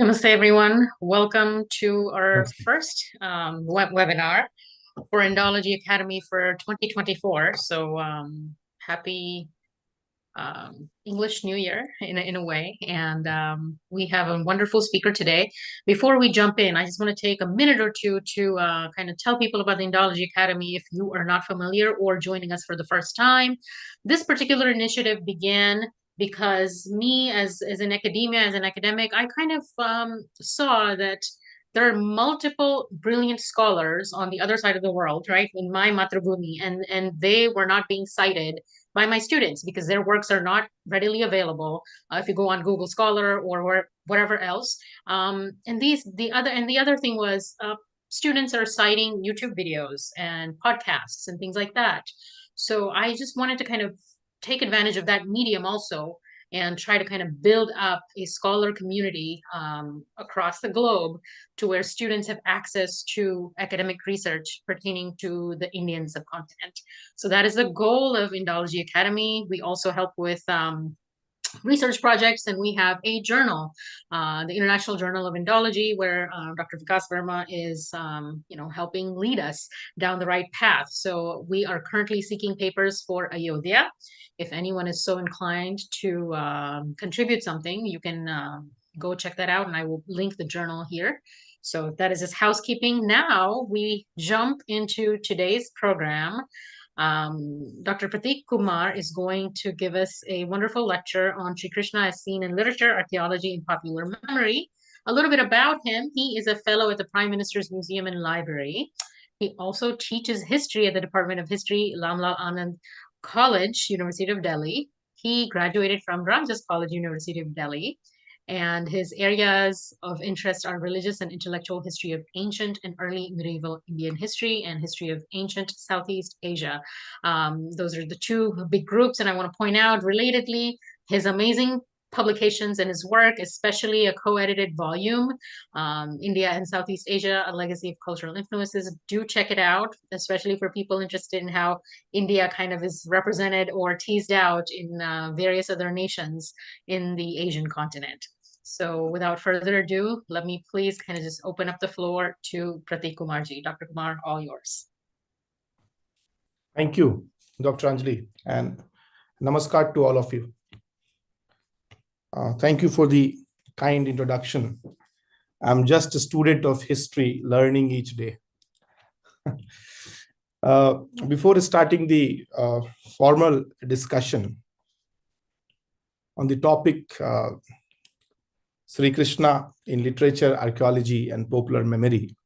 Namaste, everyone. Welcome to our first webinar for Indology Academy for 2024. So happy English New Year in a way. And we have a wonderful speaker today. Before we jump in, I just want to take a minute or two to kind of tell people about the Indology Academy if you are not familiar or joining us for the first time. This particular initiative began because me as an academic, I kind of saw that there are multiple brilliant scholars on the other side of the world, right, in my Matrabhumi, and they were not being cited by my students because their works are not readily available if you go on Google Scholar or whatever else. And the other thing was students are citing YouTube videos and podcasts and things like that. So I just wanted to kind of take advantage of that medium also and try to kind of build up a scholar community across the globe to where students have access to academic research pertaining to the Indian subcontinent. So that is the goal of Indology Academy. We also help with research projects, and we have a journal, the International Journal of Indology, where Dr. Vikas Verma is, helping lead us down the right path. So we are currently seeking papers for Ayodhya. If anyone is so inclined to contribute something, you can go check that out, and I will link the journal here. So that is just housekeeping. Now we jump into today's program. Dr. Prateek Kumar is going to give us a wonderful lecture on Śrī Kṛṣṇa as seen in literature, archaeology, and popular memory. A little bit about him. He is a fellow at the Prime Minister's Museum and Library. He also teaches history at the Department of History, Lamlal Anand College, University of Delhi. He graduated from Ramjas College, University of Delhi. And his areas of interest are religious and intellectual history of ancient and early medieval Indian history and history of ancient Southeast Asia. Those are the two big groups. And I want to point out, relatedly, his amazing publications and his work, especially a co-edited volume, India and Southeast Asia, A Legacy of Cultural Influences. Do check it out, especially for people interested in how India kind of is represented or teased out in various other nations in the Asian continent. So without further ado, let me please kind of just open up the floor to Prateek Kumarji. Dr. Kumar, all yours. Thank you, Dr. Anjali, and namaskar to all of you. Thank you for the kind introduction. I'm just a student of history, learning each day. Before starting the formal discussion on the topic Śrī Kṛṣṇa in literature, archaeology, and popular memory,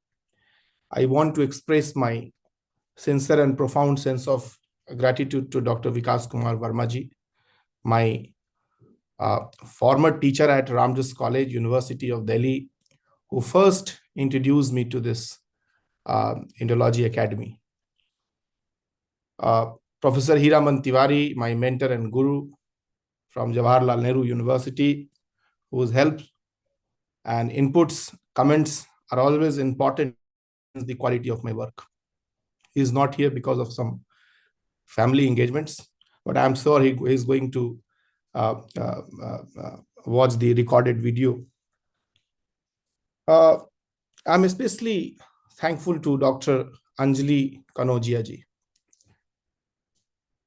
I want to express my sincere and profound sense of gratitude to Dr. Vikas Kumar Vermaji, my former teacher at Ramjas College, University of Delhi, who first introduced me to this Indology Academy. Professor Hiraman Tiwari, my mentor and guru from Jawaharlal Nehru University, whose help and inputs, comments are always important in the quality of my work. He is not here because of some family engagements, but I'm sure he is going to watch the recorded video. I'm especially thankful to Dr. Anjali Kanodia ji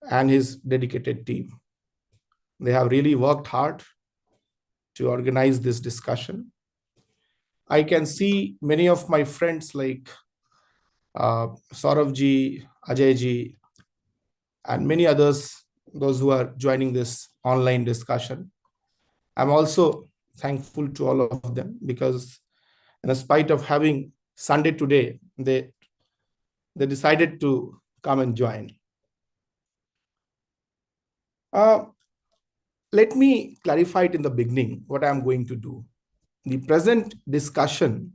and his dedicated team. They have really worked hard to organize this discussion. I can see many of my friends like Saurav ji, Ajay ji, and many others, those who are joining this online discussion. I'm also thankful to all of them because in spite of having Sunday today, they decided to come and join. Let me clarify it in the beginning what I'm going to do. The present discussion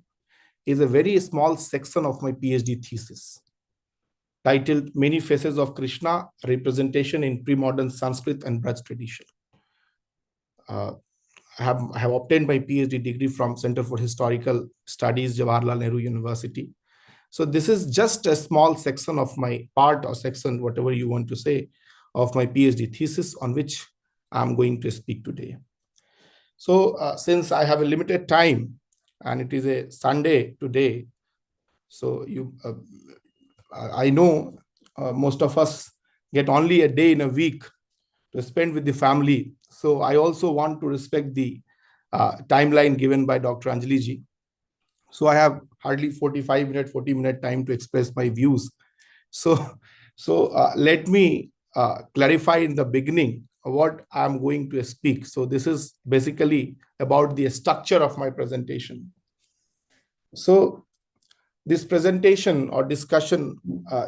is a very small section of my PhD thesis titled Many Faces of Krishna, Representation in Pre-Modern Sanskrit and Braj Tradition. I have obtained my PhD degree from Center for Historical Studies, Jawaharlal Nehru University. So this is just a small section of my part or section, whatever you want to say, of my PhD thesis on which I'm going to speak today. So since I have a limited time, and it is a Sunday today. So I know most of us get only a day in a week to spend with the family. So I also want to respect the timeline given by Dr. Anjali ji. So I have hardly 40-minute time to express my views. So let me clarify in the beginning what I'm going to speak. So this is basically about the structure of my presentation. So this presentation or discussion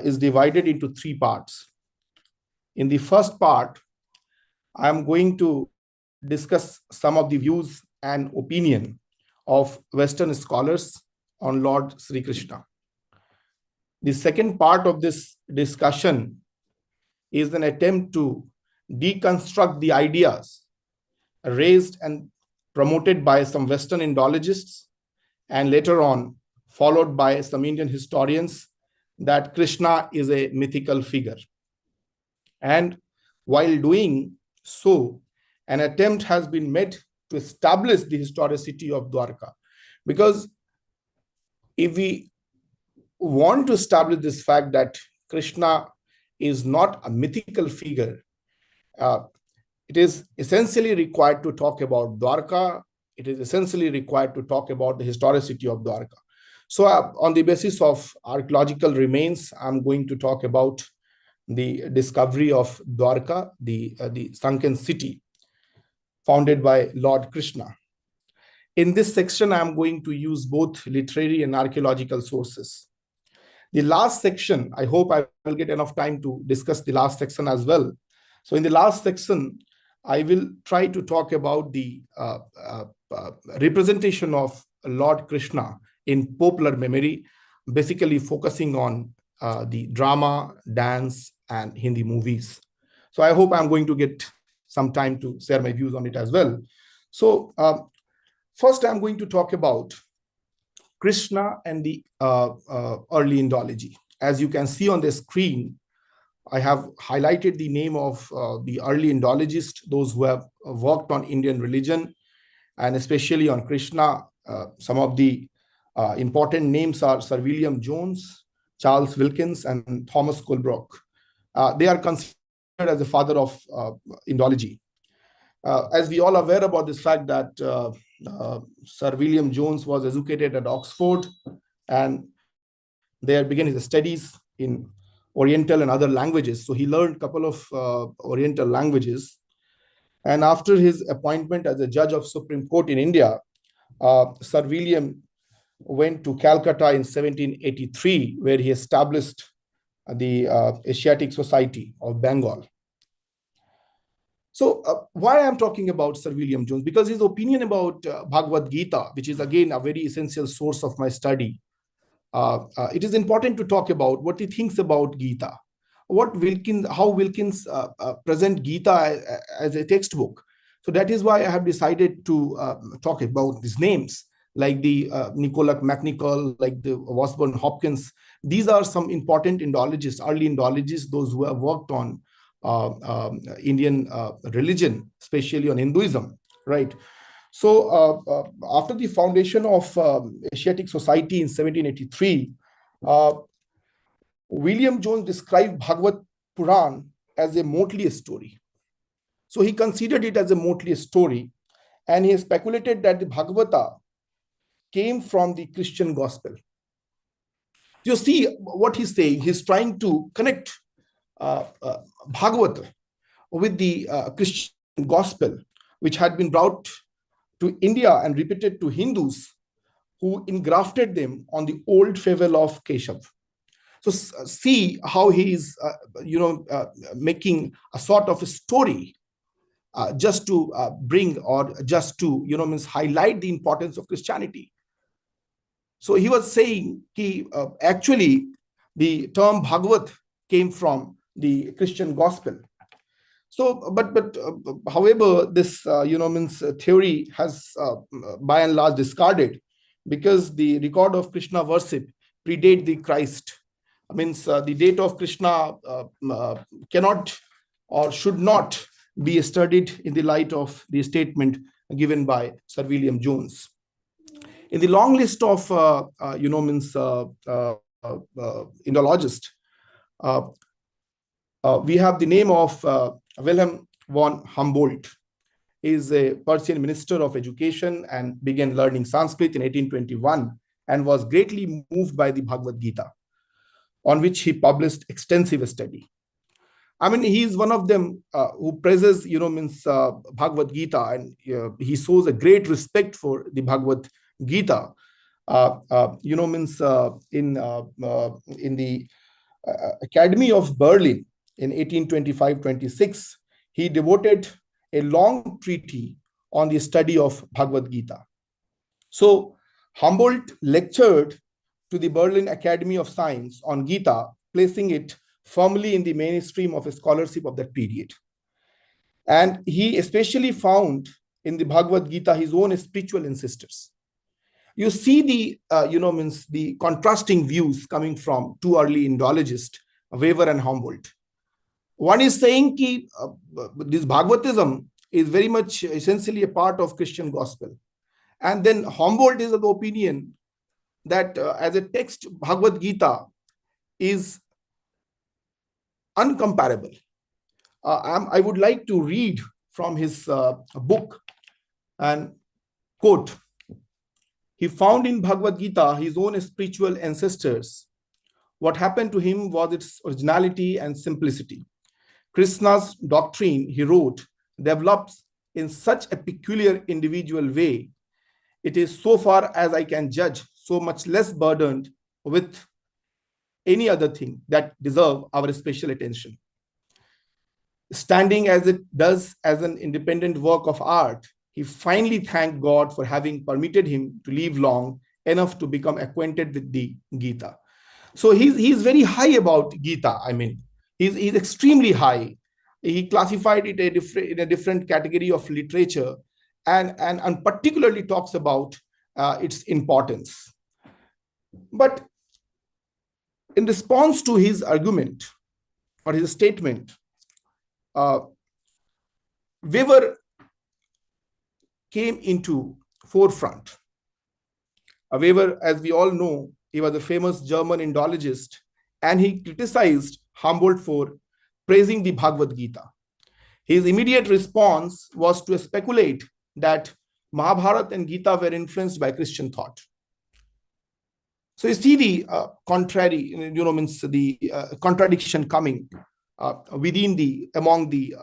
is divided into 3 parts. In the first part, I'm going to discuss some of the views and opinion of Western scholars on Lord Śrī Kṛṣṇa. The second part of this discussion is an attempt to deconstruct the ideas raised and promoted by some Western Indologists, and later on followed by some Indian historians, that Krishna is a mythical figure. And while doing so, an attempt has been made to establish the historicity of Dwarka. Because if we want to establish this fact that Krishna is not a mythical figure, it is essentially required to talk about Dwarka. It is essentially required to talk about the historicity of Dwarka. So on the basis of archaeological remains, I'm going to talk about the discovery of Dwarka, the sunken city founded by Lord Krishna. In this section, I'm going to use both literary and archaeological sources. The last section, I hope I will get enough time to discuss the last section as well. So in the last section, I will try to talk about the representation of Lord Krishna in popular memory, basically focusing on the drama, dance, and Hindi movies. So I hope I'm going to get some time to share my views on it as well. So first, I'm going to talk about Krishna and the early Indology. As you can see on the screen, I have highlighted the name of the early Indologists, those who have worked on Indian religion, and especially on Krishna. Some of the important names are Sir William Jones, Charles Wilkins, and Thomas Colebrook. They are considered as the father of Indology. As we all are aware about this fact that Sir William Jones was educated at Oxford, and there began his studies in Oriental and other languages. So he learned a couple of Oriental languages. And after his appointment as a judge of Supreme Court in India, Sir William went to Calcutta in 1783, where he established the Asiatic Society of Bengal. So why I'm talking about Sir William Jones? Because his opinion about Bhagavad Gita, which is again a very essential source of my study, it is important to talk about what he thinks about Gita, how Wilkins present Gita as a textbook. So that is why I have decided to talk about these names, like the Nicola MacNicol, like the Washburn Hopkins. These are some important Indologists, early Indologists, those who have worked on Indian religion, especially on Hinduism, right? So after the foundation of Asiatic Society in 1783, William Jones described Bhagavad Puran as a motley story. So he considered it as a motley story, and he speculated that the Bhagavata came from the Christian gospel. You see what he's saying. He's trying to connect Bhagavata with the Christian gospel, which had been brought to India and repeated to Hindus, who engrafted them on the old fable of Keshav. So see how he is, making a sort of a story just to bring or just to, highlight the importance of Christianity. So he was saying actually the term Bhagavat came from the Christian gospel. So, but however, this theory has by and large discarded, because the record of Krishna worship predate the Christ. The date of Krishna cannot or should not be studied in the light of the statement given by Sir William Jones. In the long list of Indologists, we have the name of Wilhelm von Humboldt. He is a Persian minister of education and began learning Sanskrit in 1821 and was greatly moved by the Bhagavad Gita, on which he published extensive study. I mean, he is one of them who praises, Bhagavad Gita, and he shows a great respect for the Bhagavad Gita. In the Academy of Berlin in 1825-26, he devoted a long treatise on the study of Bhagavad Gita. So Humboldt lectured to the Berlin Academy of Science on Gita, placing it firmly in the mainstream of scholarship of that period. And he especially found in the Bhagavad Gita his own spiritual ancestors. You see the contrasting views coming from two early Indologists, Weber and Humboldt. One is saying that this Bhagavatism is very much essentially a part of Christian gospel. And then Humboldt is of the opinion that as a text, Bhagavad Gita is uncomparable. I would like to read from his book and quote, he found in Bhagavad Gita his own spiritual ancestors. What happened to him was its originality and simplicity. Krishna's doctrine, he wrote, develops in such a peculiar individual way. It is, so far as I can judge, so much less burdened with any other thing that deserve our special attention. Standing as it does as an independent work of art, he finally thanked God for having permitted him to live long enough to become acquainted with the Gita. So he's very high about Gita. I mean, he's extremely high. He classified it in a different category of literature, and particularly talks about its importance. But in response to his argument or his statement, Weber came into forefront. Weber, as we all know, he was a famous German Indologist, and he criticized Humboldt for praising the Bhagavad Gita. His immediate response was to speculate that Mahabharata and Gita were influenced by Christian thought. So you see the contradiction coming among the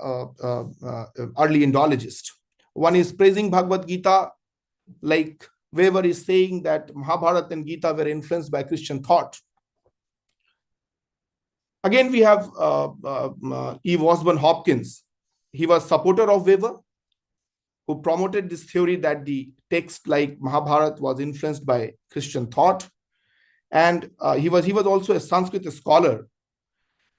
early Indologists. One is praising Bhagavad Gita, like Weber is saying that Mahabharata and Gita were influenced by Christian thought. Again, we have E. Osborne Hopkins. He was supporter of Weber, who promoted this theory that the text like Mahabharata was influenced by Christian thought. And he was also a Sanskrit scholar,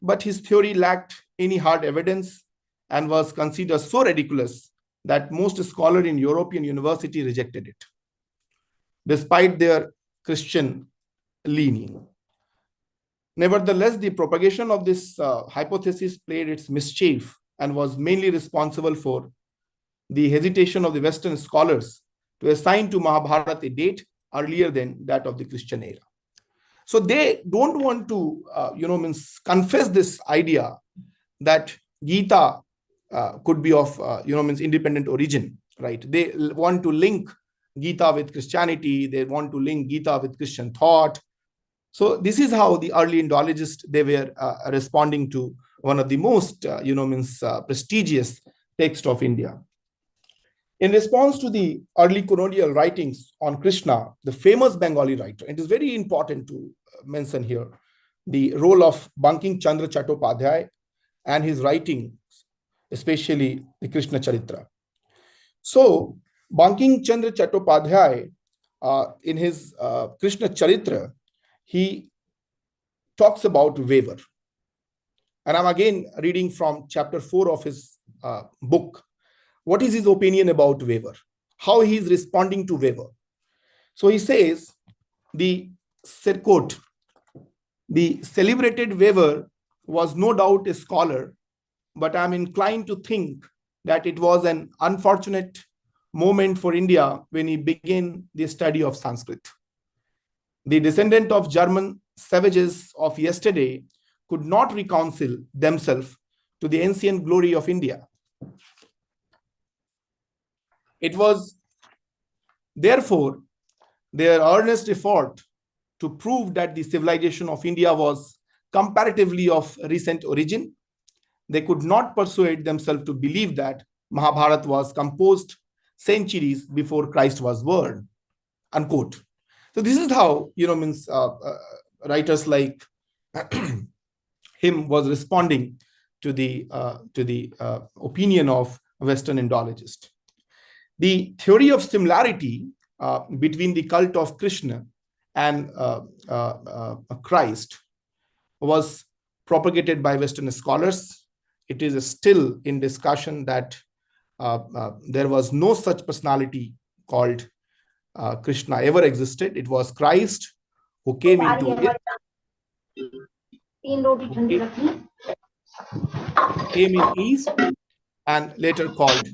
but his theory lacked any hard evidence and was considered so ridiculous that most scholars in European university rejected it, despite their Christian leaning. Nevertheless, the propagation of this hypothesis played its mischief and was mainly responsible for the hesitation of the Western scholars to assign to Mahabharata a date earlier than that of the Christian era. So they don't want to, confess this idea that Gita could be of, independent origin, right? They want to link Gita with Christianity. They want to link Gita with Christian thought. So this is how the early Indologists, they were responding to one of the most, prestigious texts of India. In response to the early colonial writings on Krishna, the famous Bengali writer, it is very important to mention here the role of Banking Chandra Chattopadhyay and his writing, especially the Krishna Charitra. So Banking Chandra Chattopadhyay, in his Krishna Charitra, he talks about Weber. And I'm again reading from chapter 4 of his book. What is his opinion about Weber? How he is responding to Weber? So he says, the celebrated Weber was no doubt a scholar, but I'm inclined to think that it was an unfortunate moment for India when he began the study of Sanskrit. The descendant of German savages of yesterday could not reconcile themselves to the ancient glory of India. It was therefore their earnest effort to prove that the civilization of India was comparatively of recent origin. They could not persuade themselves to believe that Mahabharata was composed centuries before Christ was born, unquote. So this is how, writers like him was responding to the opinion of Western Indologists. The theory of similarity between the cult of Krishna and Christ was propagated by Western scholars. It is still in discussion that there was no such personality called Krishna ever existed. It was Christ who came into it, came in East, and later called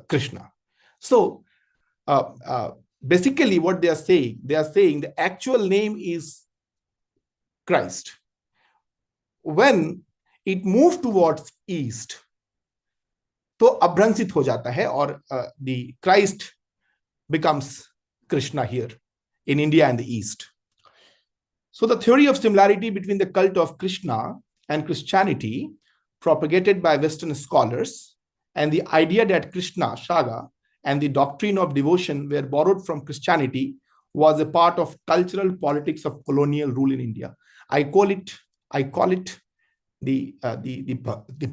Krishna. So basically what they are saying the actual name is Christ. When it moved towards East, तो अभ्रंशित हो जाता है और the Christ becomes Krishna here in India and the East. So the theory of similarity between the cult of Krishna and Christianity propagated by Western scholars and the idea that Krishna, Shaga, and the doctrine of devotion were borrowed from Christianity was a part of cultural politics of colonial rule in India. I call it the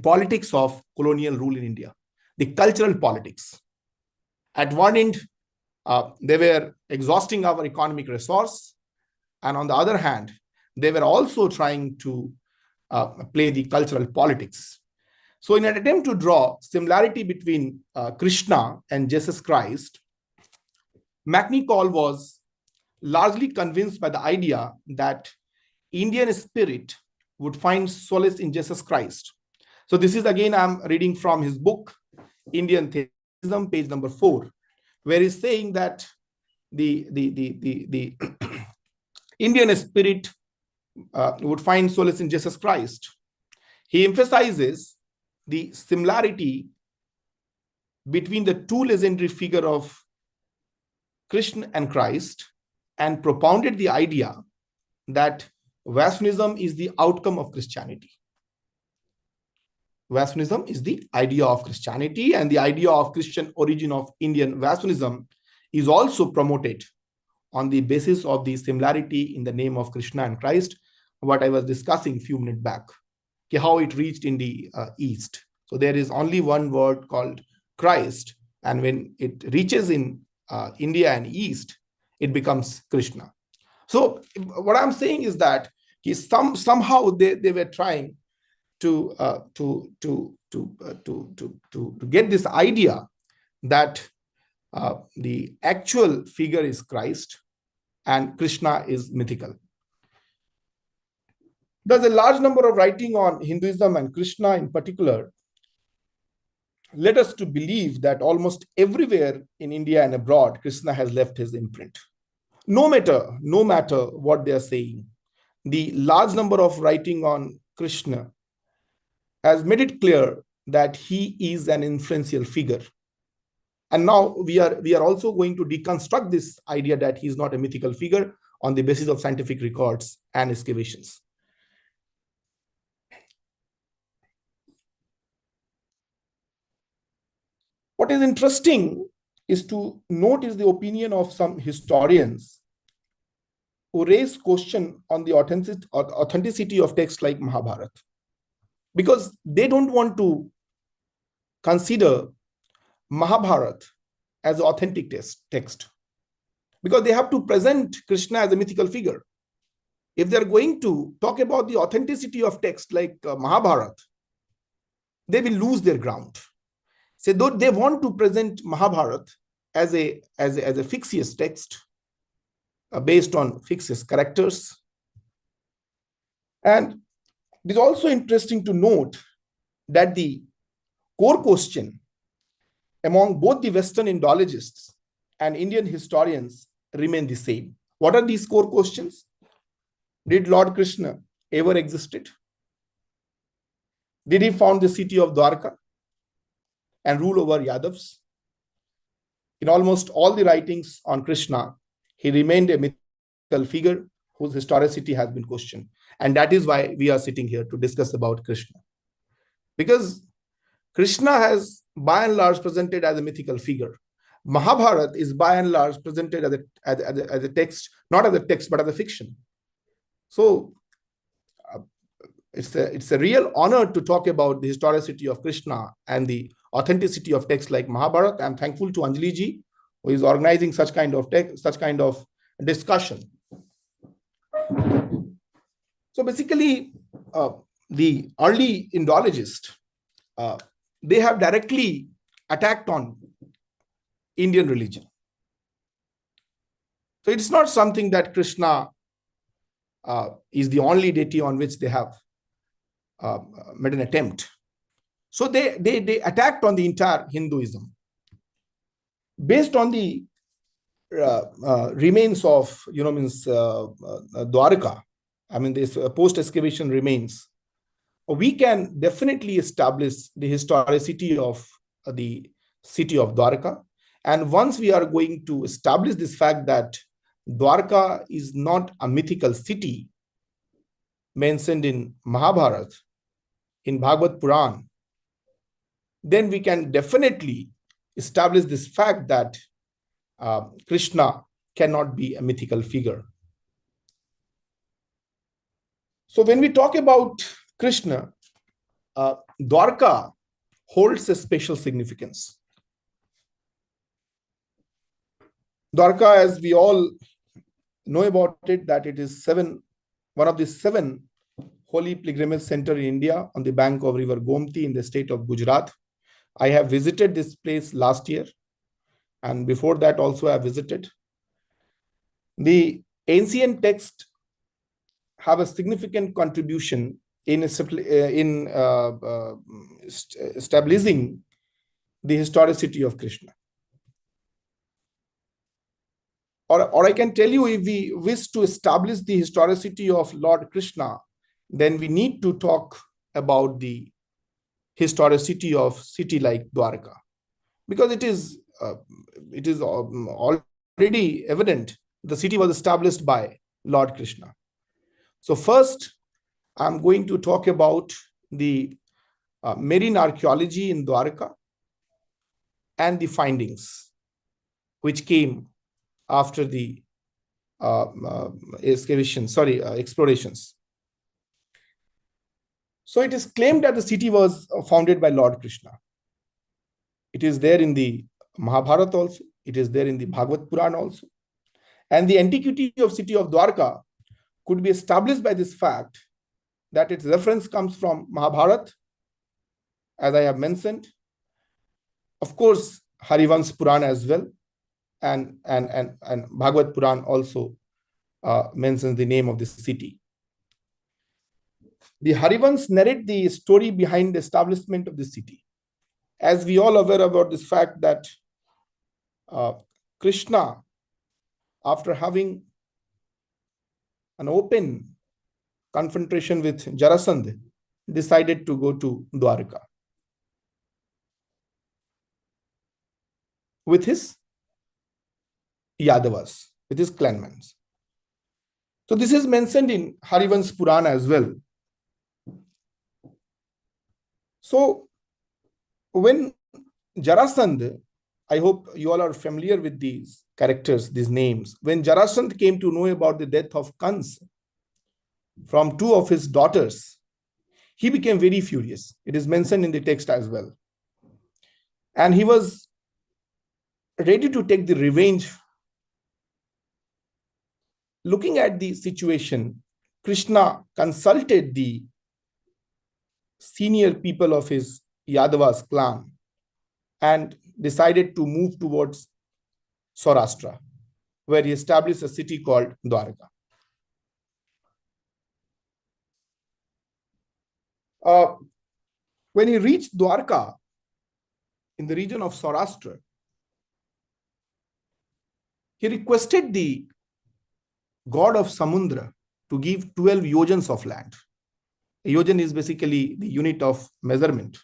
politics of colonial rule in India, the cultural politics. At one end, they were exhausting our economic resource, and on the other hand, they were also trying to play the cultural politics. So in an attempt to draw similarity between Krishna and Jesus Christ, McNichol was largely convinced by the idea that Indian spirit would find solace in Jesus Christ. So this is again, I'm reading from his book, Indian Theism, page number 4, where he's saying that the Indian spirit would find solace in Jesus Christ. He emphasizes the similarity between the two legendary figures of Krishna and Christ, and propounded the idea that Vaishnavism is the outcome of Christianity. Vaishnavism is the idea of Christianity, and the idea of Christian origin of Indian Vaishnavism is also promoted on the basis of the similarity in the name of Krishna and Christ, what I was discussing a few minutes back, how it reached in the East. So there is only one word called Christ, and when it reaches in India and East, it becomes Krishna. So what I'm saying is that somehow they were trying to get this idea that the actual figure is Christ and Krishna is mythical. There's a large number of writing on Hinduism and Krishna in particular led us to believe that almost everywhere in India and abroad, Krishna has left his imprint. No matter what they are saying, the large number of writing on Krishna has made it clear that he is an influential figure. And now we are also going to deconstruct this idea that he is not a mythical figure on the basis of scientific records and excavations. What is interesting is to note is the opinion of some historians who raise question on the authenticity of texts like Mahabharata, because they don't want to consider Mahabharata as an authentic text, because they have to present Krishna as a mythical figure. If they're going to talk about the authenticity of text like Mahabharata, they will lose their ground. So they want to present Mahabharata as a fictitious text based on fictitious characters. And it is also interesting to note that the core question among both the Western Indologists and Indian historians remain the same. What are these core questions? Did Lord Krishna ever existed? Did he found the city of Dwarka and rule over Yadavs? In almost all the writings on Krishna, he remained a mythical figure whose historicity has been questioned. And that is why we are sitting here to discuss about Krishna. Because Krishna has by and large presented as a mythical figure. Mahabharata is by and large presented as a text, not as a text, but as a fiction. So it's a real honor to talk about the historicity of Krishna and the authenticity of texts like Mahabharata. I'm thankful to Anjali ji, who is organizing such kind of discussion. So basically, the early Indologists, they have directly attacked on Indian religion. So it's not something that Krishna is the only deity on which they have made an attempt. So they attacked on the entire Hinduism. Based on the remains of, Dwarka, I mean, this post-excavation remains, we can definitely establish the historicity of the city of Dwarka. And once we are going to establish this fact that Dwarka is not a mythical city mentioned in Mahabharata, in Bhagavad Puran, then we can definitely establish this fact that Krishna cannot be a mythical figure. So when we talk about Krishna, Dwarka holds a special significance. Dwarka, as we all know about it, that it is one of the 7 holy pilgrimage center in India on the bank of river Gomti in the state of Gujarat. I have visited this place last year, and before that also I have visited. The ancient texts have a significant contribution in establishing the historicity of Krishna. Or I can tell you, if we wish to establish the historicity of Lord Krishna, then we need to talk about the historicity of city like Dwarka, because it is already evident the city was established by Lord Krishna. So first, I'm going to talk about the marine archaeology in Dwarka and the findings which came after the explorations. So it is claimed that the city was founded by Lord Krishna. It is there in the Mahabharata also. It is there in the Bhagavad Puran also. And the antiquity of city of Dwarka could be established by this fact that its reference comes from Mahabharata, as I have mentioned. Of course, Harivans Puran as well. And Bhagavad Puran also mentions the name of this city. The Harivans narrate the story behind the establishment of the city. As we all aware about this fact that Krishna, after having an open confrontation with Jarasandha, decided to go to Dwarka with his Yadavas, with his clanmen. So this is mentioned in Harivans Puran as well. So when Jarasandha, I hope you all are familiar with these characters, these names. When Jarasandha came to know about the death of Kans from 2 of his daughters, he became very furious. It is mentioned in the text as well. And he was ready to take the revenge. Looking at the situation, Krishna consulted the senior people of his Yadavas clan and decided to move towards Saurashtra, where he established a city called Dwarka. When he reached Dwarka, in the region of Saurashtra, he requested the god of Samudra to give 12 yojans of land. A yojan is basically the unit of measurement.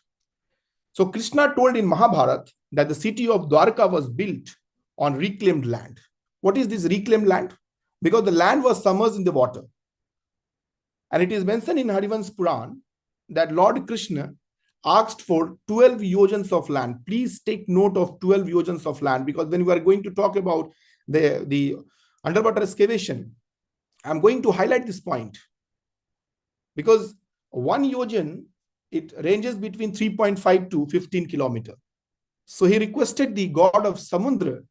So Krishna told in Mahabharata that the city of Dwarka was built on reclaimed land. What is this reclaimed land? Because the land was submerged in the water. And it is mentioned in Harivansh Puran that Lord Krishna asked for 12 yojans of land. Please take note of 12 yojans of land, because when we are going to talk about the underwater excavation, I'm going to highlight this point. Because 1 yojan, it ranges between 3.5 to 15 kilometers. So he requested the god of Samudra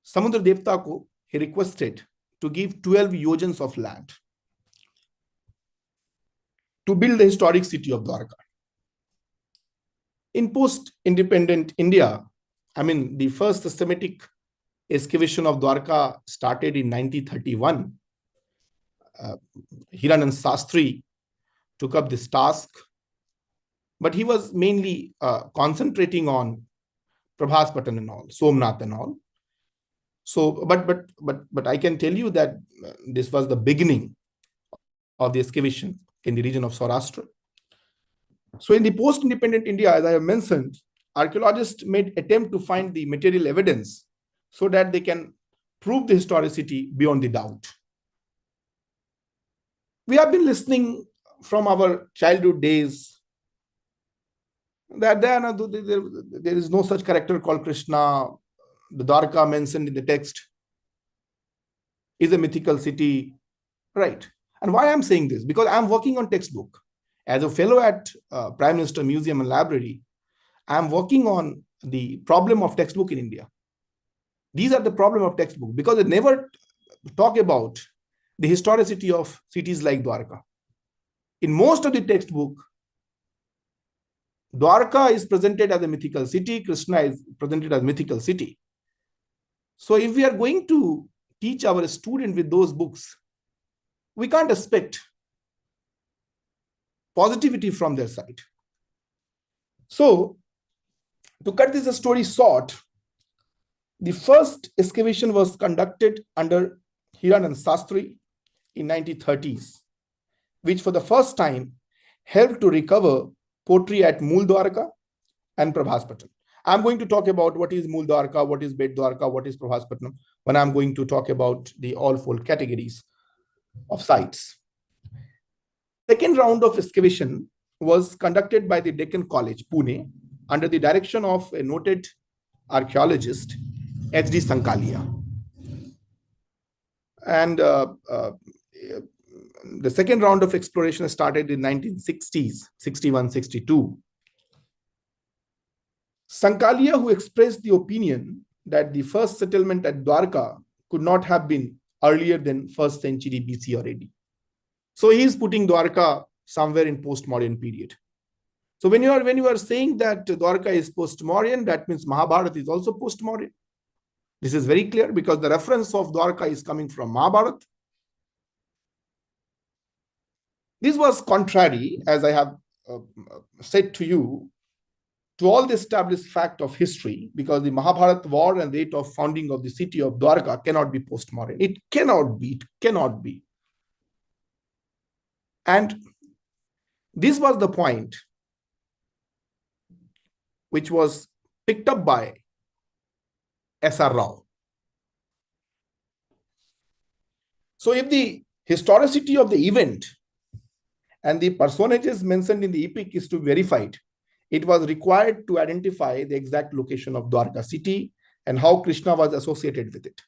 Devta ko, he requested to give 12 yojans of land to build the historic city of Dwarka. In post-independent India, the first systematic excavation of Dwarka started in 1931. Hiranand Sastri took up this task, but he was mainly concentrating on Prabhaspatan and all, Somnath and all. So, but I can tell you that this was the beginning of the excavation in the region of Saurashtra. So in the post-independent India, as I have mentioned, archaeologists made attempt to find the material evidence so that they can prove the historicity beyond the doubt. We have been listening from our childhood days that there is no such character called Krishna. The Dwarka mentioned in the text is a mythical city, right? And why I'm saying this? Because I'm working on textbook. As a fellow at Prime Minister Museum and Library, I'm working on the problem of textbook in India. These are the problem of textbook because they never talk about the historicity of cities like Dwarka. In most of the textbook, Dwarka is presented as a mythical city, Krishna is presented as a mythical city. So if we are going to teach our student with those books, we can't expect positivity from their side. So to cut this story short, the first excavation was conducted under Hiranand Sastri in 1930s, which for the first time helped to recover pottery at Mool Dwarka and Prabhaspatan. I'm going to talk about what is Mool Dwarka, what is Bet Dwarka, what is Prabhaspatan, when I'm going to talk about the all four categories of sites. Second round of excavation was conducted by the Deccan College, Pune, under the direction of a noted archaeologist, H.D. Sankalia. And the second round of exploration started in 1960s, 61, 62. Sankalia, who expressed the opinion that the first settlement at Dwarka could not have been earlier than 1st century BC or AD. So he is putting Dwarka somewhere in post-modern period. So when you are saying that Dwarka is post-modern, that means Mahabharata is also post-modern. This is very clear because the reference of Dwarka is coming from Mahabharata. This was contrary, as I have said to you, to all the established fact of history, because the Mahabharata war and date of founding of the city of Dwarka cannot be post-modern. It cannot be. It cannot be. And this was the point which was picked up by S.R. Rao. So if the historicity of the event and the personages mentioned in the epic is to be verified, it was required to identify the exact location of Dwarka city and how Krishna was associated with it.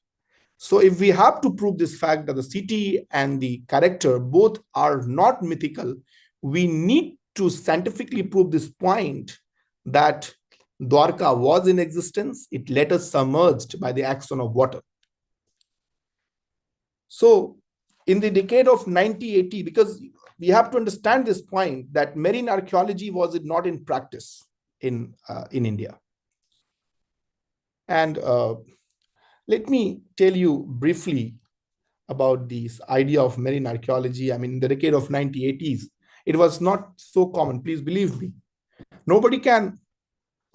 So if we have to prove this fact that the city and the character both are not mythical, we need to scientifically prove this point that Dwarka was in existence. It later submerged by the action of water. So in the decade of 1980, because we have to understand this point that marine archaeology was not in practice in India. And let me tell you briefly about this idea of marine archaeology. In the decade of 1980s, it was not so common. Please believe me. Nobody can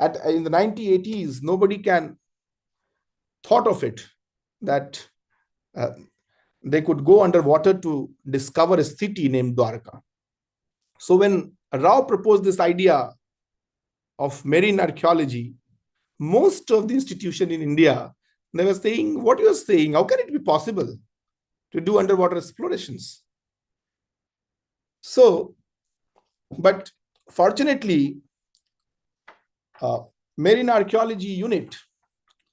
in the 1980s, nobody can thought of it that they could go underwater to discover a city named Dwarka. So when Rao proposed this idea of marine archaeology, most of the institution in India, they were saying, what you're saying, how can it be possible to do underwater explorations? So, but fortunately, Marine Archaeology Unit,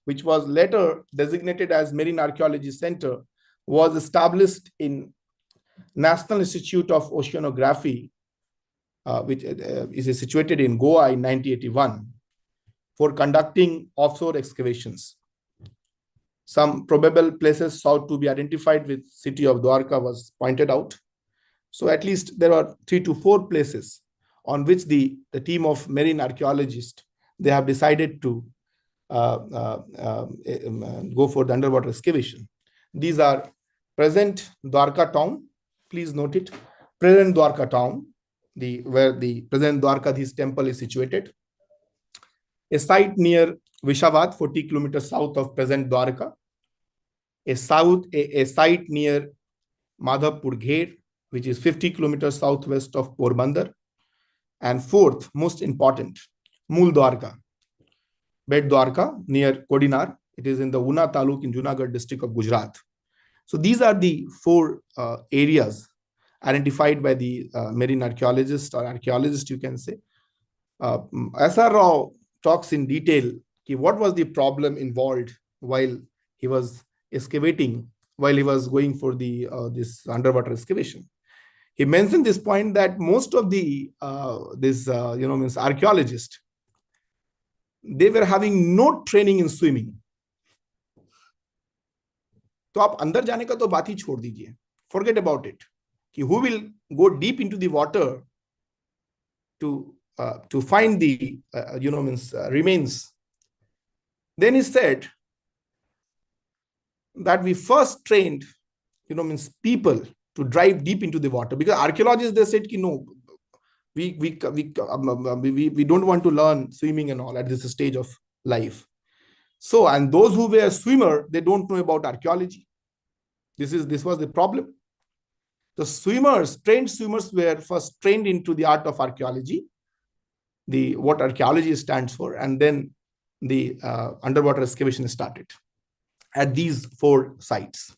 which was later designated as Marine Archaeology Center, was established in National Institute of Oceanography, which is situated in Goa in 1981, for conducting offshore excavations. Some probable places sought to be identified with city of Dwarka was pointed out. So at least there are 3 to 4 places on which the team of marine archaeologists, they have decided to go for the underwater excavation. These are present Dwarka town. Please note it. Present Dwarka town, where the present Dwarkadhish temple is situated. A site near Vishavat, 40 kilometers south of present Dwarka. A site near Madhavpur Gher, which is 50 kilometers southwest of Porbandar. And fourth, most important, Mool Dwarka, Bed Dwarka near Kodinar. It is in the Una Taluk in Junagadh district of Gujarat. So these are the 4 areas identified by the marine archaeologist or archaeologist, you can say. S.R. Rao talks in detail what was the problem involved while he was excavating, while he was going for the this underwater excavation. He mentioned this point that most of the archaeologists, they were having no training in swimming. तो आप अंदर जाने का तो बात ही छोड़ दीजिए. Forget about it. Who will go deep into the water to find the remains? Then he said that we first trained people to dive deep into the water, because archaeologists, they said no, we don't want to learn swimming and all at this stage of life. So, and those who were swimmer, they don't know about archaeology. This was the problem. The trained swimmers were first trained into the art of archaeology, what archaeology stands for, and then the underwater excavation started at these 4 sites.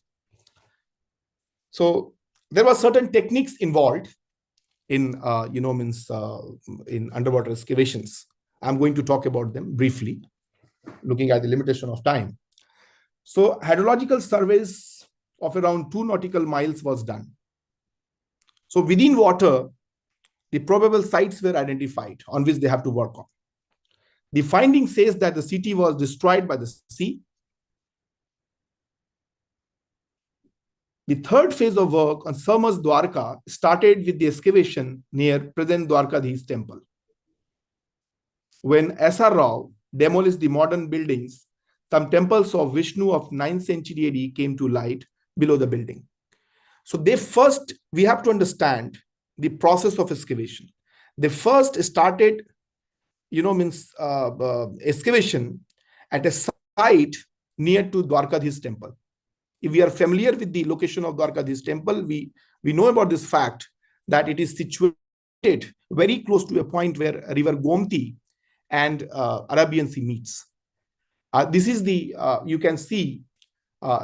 So there were certain techniques involved in in underwater excavations. I'm going to talk about them briefly, looking at the limitation of time. So hydrological surveys of around 2 nautical miles was done. So within water, the probable sites were identified on which they have to work on. The finding says that the city was destroyed by the sea. The third phase of work on Samas Dwarka started with the excavation near present Dwarkadhish temple. When S.R. Rao demolished the modern buildings, some temples of Vishnu of 9th century AD came to light below the building. So we have to understand the process of excavation. They first started, excavation at a site near to Dwarkadhish temple. If we are familiar with the location of Dwarkadhish temple, we know about this fact that it is situated very close to a point where river Gomti and Arabian Sea meets. This is you can see,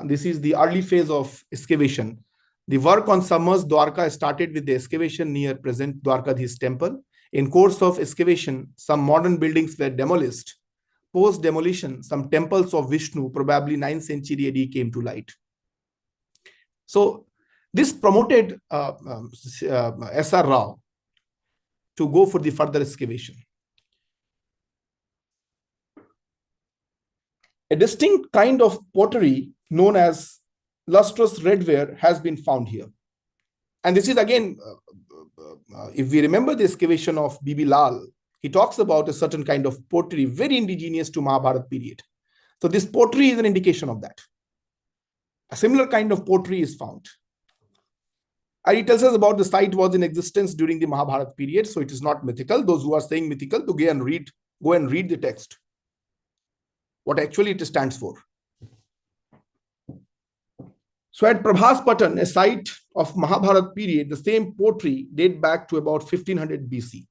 this is the early phase of excavation. The work on Samas Dwarka started with the excavation near present Dwarkadhish temple. In course of excavation, some modern buildings were demolished. Post demolition, some temples of Vishnu, probably 9th century AD, came to light. So this promoted S.R. Rao to go for the further excavation. A distinct kind of pottery known as lustrous redware has been found here. And this is again, if we remember the excavation of Bibi Lal, he talks about a certain kind of pottery very indigenous to Mahabharata period. So this pottery is an indication of that. A similar kind of pottery is found. And he tells us about the site was in existence during the Mahabharata period, so it is not mythical. Those who are saying mythical, to go and read go and read the text, what actually it stands for. So at Prabhas Patan, a site of Mahabharat period, the same pottery date back to about 1500 BC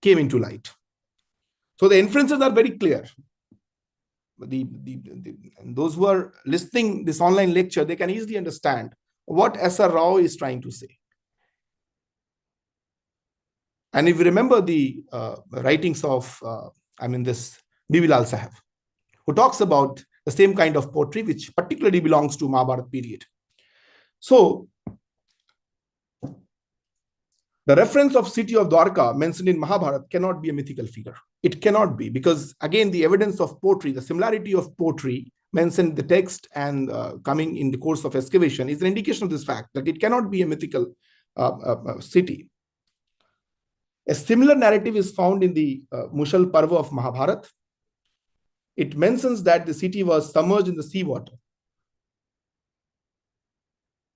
came into light. So the inferences are very clear. Those who are listening this online lecture, they can easily understand what S.R. Rao is trying to say. And if you remember the writings of, this Bibilal Sahib, who talks about the same kind of pottery, which particularly belongs to Mahabharat period. So the reference of city of Dwarka mentioned in Mahabharat cannot be a mythical figure. It cannot be, because again, the evidence of pottery, the similarity of pottery mentioned in the text and coming in the course of excavation is an indication of this fact, that it cannot be a mythical city. A similar narrative is found in the Mushal Parva of Mahabharat. It mentions that the city was submerged in the seawater.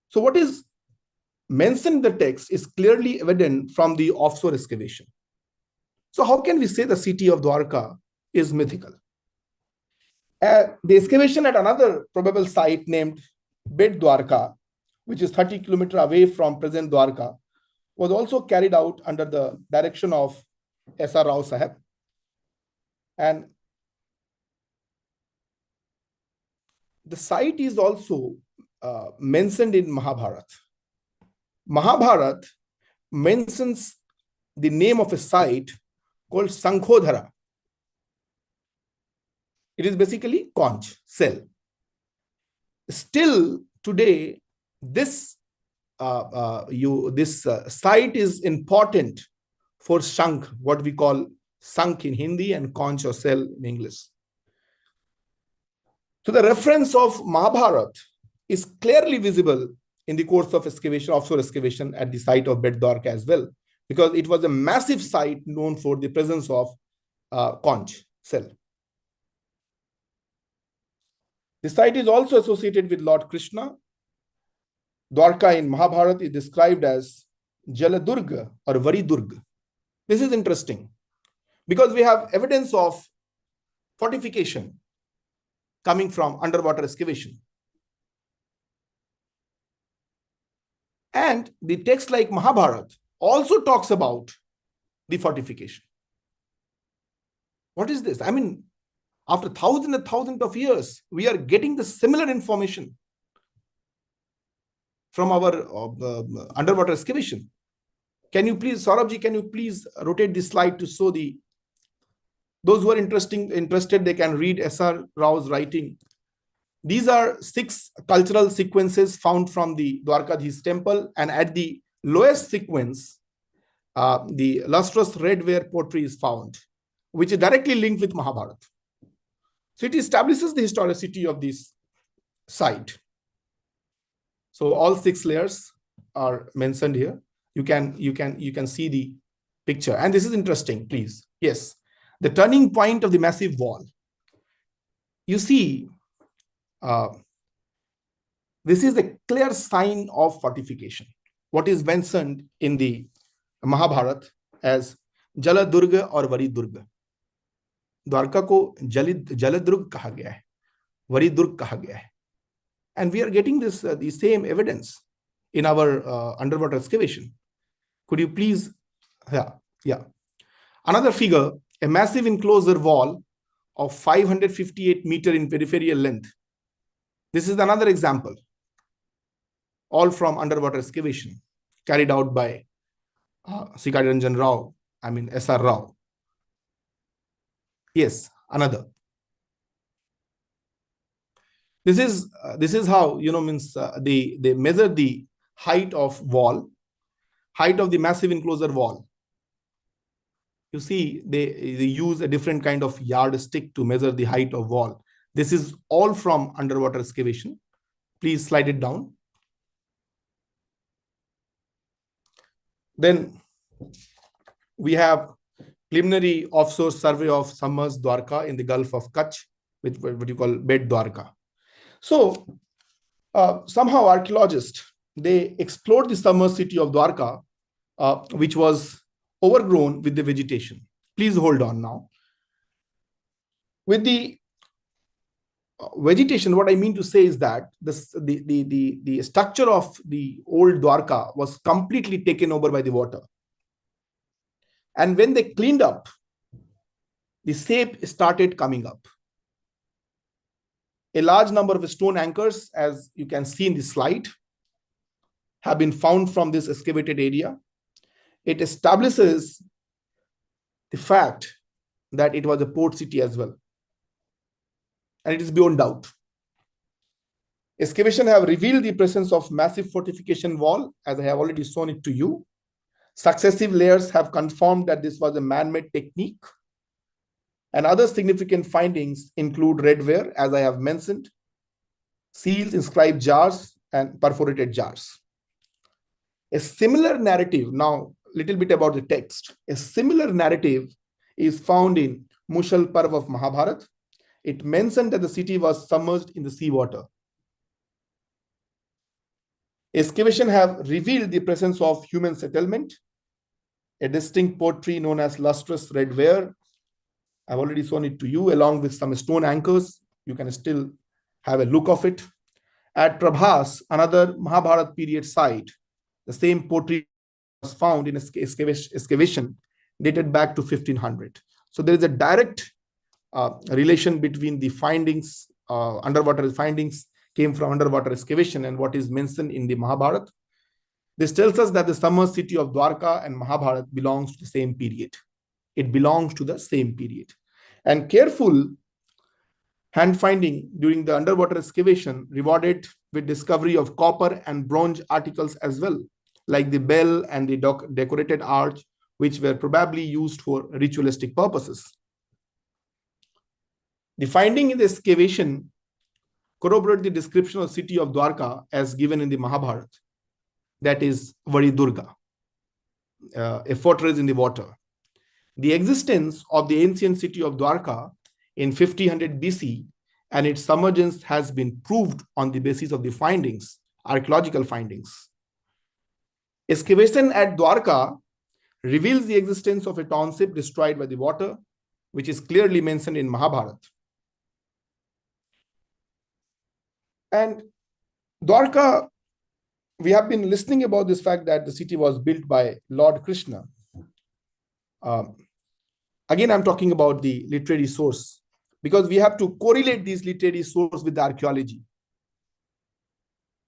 So what is mentioned in the text is clearly evident from the offshore excavation. So how can we say the city of Dwarka is mythical? The excavation at another probable site named Bet Dwarka, which is 30 kilometers away from present Dwarka, was also carried out under the direction of S.R. Rao Sahib. And the site is also mentioned in Mahabharat. Mahabharat mentions the name of a site called Sankhodhara. It is basically conch, cell. Still today, this site is important for shankh, what we call shankh in Hindi and conch or cell in English. So the reference of Mahabharat is clearly visible in the course of excavation, offshore excavation at the site of Bet Dwarka as well, because it was a massive site known for the presence of conch, cell. The site is also associated with Lord Krishna. Dwarka in Mahabharata is described as Jaladurga or Varidurga. This is interesting because we have evidence of fortification coming from underwater excavation. And the text like Mahabharata also talks about the fortification. What is this? I mean, after thousands and thousands of years, we are getting the similar information from our underwater excavation. Can you please, Saurabhji, can you please rotate this slide to show those who are interested, they can read S.R. Rao's writing. These are 6 cultural sequences found from the Dwarkadhish temple, and at the lowest sequence, the lustrous redware pottery is found, which is directly linked with Mahabharata. So it establishes the historicity of this site. So all 6 layers are mentioned here. You can see the picture, and this is interesting. Please, yes, the turning point of the massive wall. You see, this is a clear sign of fortification. What is mentioned in the Mahabharata as Jaladurga or Varidurga. Dwarka को जलदुर्ग कहा गया है, वरिदुर्ग कहा गया है, and we are getting this the same evidence in our underwater excavation. Could you please, yeah, another figure, a massive enclosure wall of 558 meters in peripheral length. This is another example, all from underwater excavation carried out by Śrī Kṛṣṇa Rao, S.R. Rao. Yes, another. This is how, they measure the height of wall, height of the massive enclosure wall. You see, they use a different kind of yardstick to measure the height of wall. This is all from underwater excavation. Please slide it down. Then we have preliminary offshore survey of submerged Dwarka in the Gulf of Kutch, with what you call Bet Dwarka. So somehow archaeologists, they explored the submerged city of Dwarka, which was overgrown with the vegetation. Please hold on now. With the vegetation, what I mean to say is that the structure of the old Dwarka was completely taken over by the water. And when they cleaned up, the shape started coming up. A large number of stone anchors, as you can see in the slide, have been found from this excavated area. It establishes the fact that it was a port city as well. And it is beyond doubt. Excavation have revealed the presence of massive fortification wall, as I have already shown it to you. Successive layers have confirmed that this was a man-made technique. And other significant findings include redware, as I have mentioned, seals, inscribed jars, and perforated jars. A similar narrative, now a little bit about the text, a similar narrative is found in Mushal Parv of Mahabharata. It mentioned that the city was submerged in the seawater. Excavation have revealed the presence of human settlement, a distinct pottery known as lustrous redware. I've already shown it to you, along with some stone anchors. You can still have a look of it. At Prabhas, another Mahabharata period site, the same pottery was found in excavation dated back to 1500. So there is a direct relation between the findings, underwater findings came from underwater excavation and what is mentioned in the Mahabharata. This tells us that the submerged city of Dwarka and Mahabharata belongs to the same period. It belongs to the same period. And careful hand finding during the underwater excavation rewarded with discovery of copper and bronze articles as well, like the bell and the decorated arch, which were probably used for ritualistic purposes. The finding in the excavation corroborate the description of the city of Dwarka as given in the Mahabharata, that is Vadi Durga, a fortress in the water. The existence of the ancient city of Dwarka in 1500 BC and its submergence has been proved on the basis of the findings, archaeological findings. Excavation at Dwarka reveals the existence of a township destroyed by the water, which is clearly mentioned in Mahabharata. And Dwarka, we have been listening about this fact that the city was built by Lord Krishna. Again, I'm talking about the literary source because we have to correlate these literary sources with the archaeology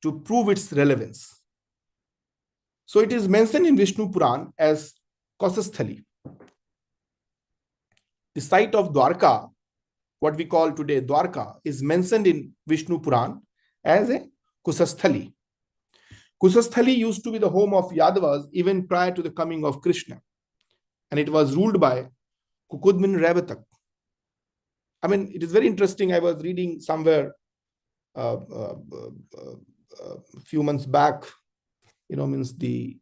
to prove its relevance. So it is mentioned in Vishnu Puran as Kausasthali. The site of Dwarka, what we call today Dwarka, is mentioned in Vishnu Puran as a Kusasthali. Kusasthali used to be the home of Yadavas even prior to the coming of Krishna. And it was ruled by Kukudmin Revatak. I mean, it is very interesting. I was reading somewhere a few months back, means the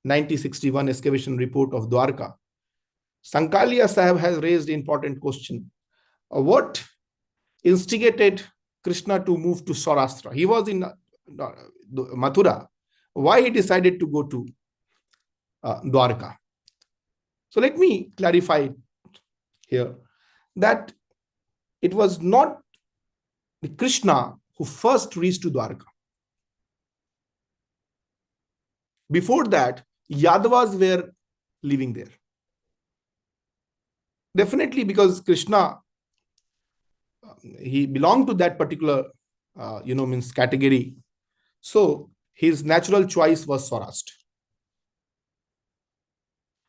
1961 excavation report of Dwarka. Sankalia Sahib has raised an important question. What instigated Krishna to move to Saurashtra? He was in Mathura. Why he decided to go to Dwarka? So let me clarify here that it was not the Krishna who first reached to Dwarka. Before that, Yadavas were living there. Definitely because Krishna, he belonged to that particular, means category. So his natural choice was Saurashtra.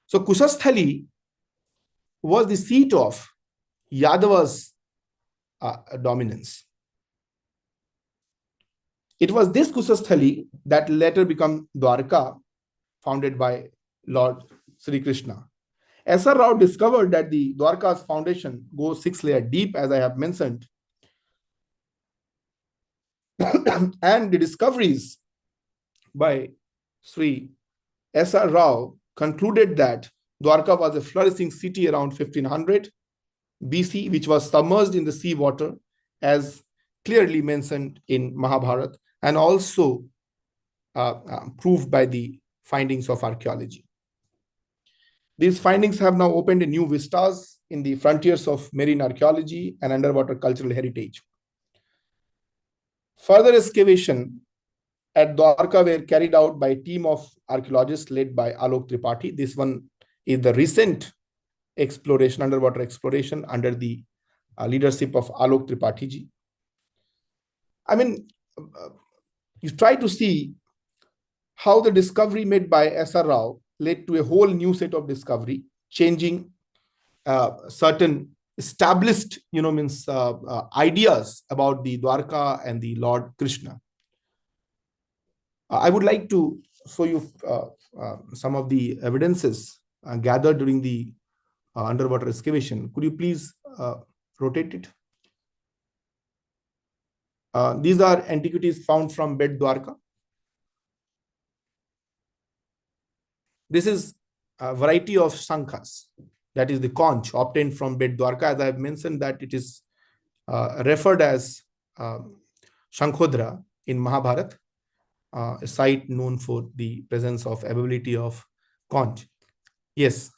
So Kusasthali was the seat of Yadava's dominance. It was this Kusasthali that later became Dwarka, founded by Lord Śrī Kṛṣṇa. S.R. Rao discovered that the Dwarka's foundation goes 6 layers deep, as I have mentioned. And the discoveries by Sri S.R. Rao concluded that Dwarka was a flourishing city around 1500 BC, which was submerged in the sea water, as clearly mentioned in Mahabharata, and also proved by the findings of archaeology. These findings have now opened new vistas in the frontiers of marine archaeology and underwater cultural heritage. Further excavation at Dwarka were carried out by a team of archaeologists led by Alok Tripathi. This one is the recent exploration, underwater exploration under the leadership of Alok Tripathi ji. I mean, you try to see how the discovery made by S.R. Rao led to a whole new set of discovery, changing certain established, ideas about the Dwarka and the Lord Krishna. I would like to show you some of the evidences gathered during the underwater excavation. Could you please rotate it? These are antiquities found from Bed Dwarka. This is a variety of sankhas, that is the conch obtained from Bed Dwarka. As I have mentioned, that it is referred as Shankhodra in Mahabharata, a site known for the presence of availability of conch. Yes.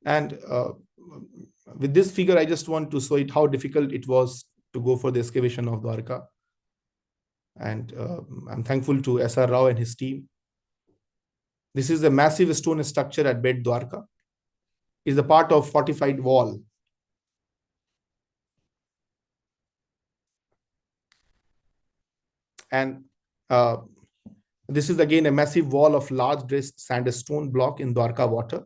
And with this figure, I just want to show it how difficult it was to go for the excavation of Dwarka. And I'm thankful to S.R. Rao and his team. This is a massive stone structure at Bed Dwarka. It is a part of fortified wall. And this is again a massive wall of large dressed sandstone block in Dwarka water,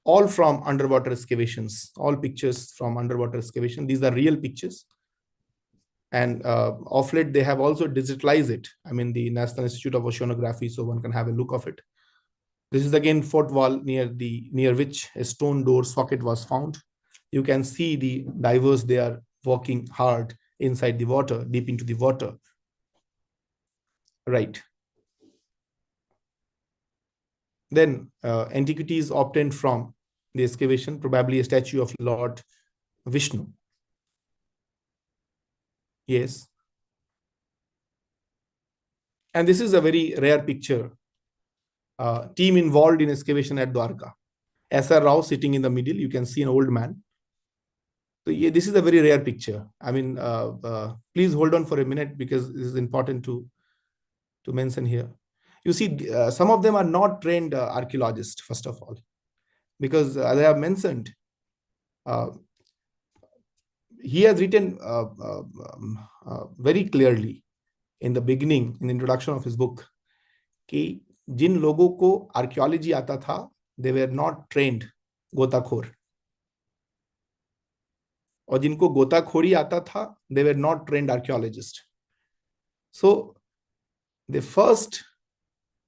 all from underwater excavations, all pictures from underwater excavation. These are real pictures. And of late, they have also digitalized it. I mean, the National Institute of Oceanography, so one can have a look of it. This is again fort wall near which a stone door socket was found. You can see the divers, they are working hard inside the water, deep into the water. Right. Then antiquities obtained from the excavation, probably a statue of Lord Vishnu. Yes. And this is a very rare picture. Team involved in excavation at Dwarka. S.R. Rao sitting in the middle. You can see an old man. So yeah, this is a very rare picture. I mean, please hold on for a minute because this is important to mention here. You see, some of them are not trained archaeologists, first of all, because as I have mentioned, he has written very clearly in the beginning, in the introduction of his book, कि जिन लोगों को archaeology आता था, they were not trained गोताखोर, और जिनको गोताखोरी आता था, they were not trained archaeologists. So they first,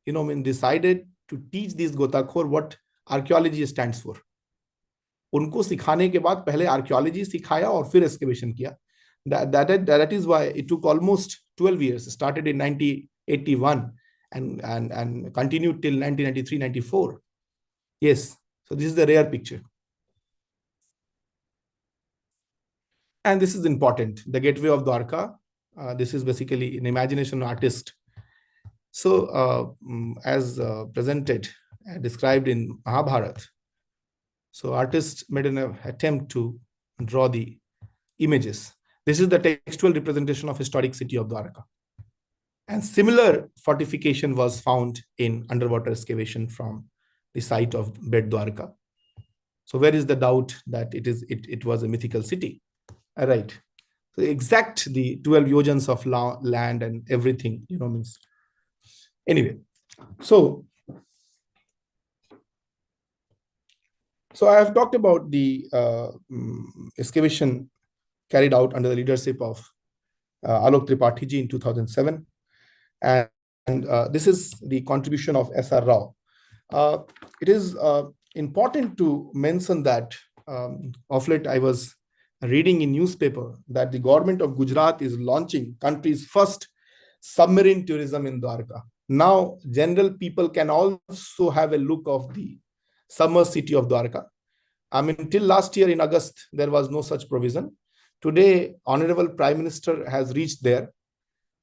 decided to teach these गोताखोर what archaeology stands for. उनको सिखाने के बाद पहले archaeology सिखाया और फिर excavation किया. That is why it took almost 12 years. Started in 1981 and continued till 1993-94. Yes. So this is the rare picture. And this is important. The gateway of Dwarka. This is basically an imagination artist. So as presented and described in Mahabharata, so artists made an attempt to draw the images. This is the textual representation of historic city of Dwarka. And similar fortification was found in underwater excavation from the site of Bed Dwarka. So where is the doubt that it was a mythical city? All right. So exact the 12 yojans of land and everything, means. Anyway, so I have talked about the excavation carried out under the leadership of Alok Tripathi ji in 2007. And this is the contribution of S.R. Rao. It is important to mention that of late I was reading in newspaper that the government of Gujarat is launching country's first submarine tourism in Dwarka. Now, general people can also have a look of the submerged city of Dwarka. I mean, till last year in August, there was no such provision. Today, Honorable Prime Minister has reached there.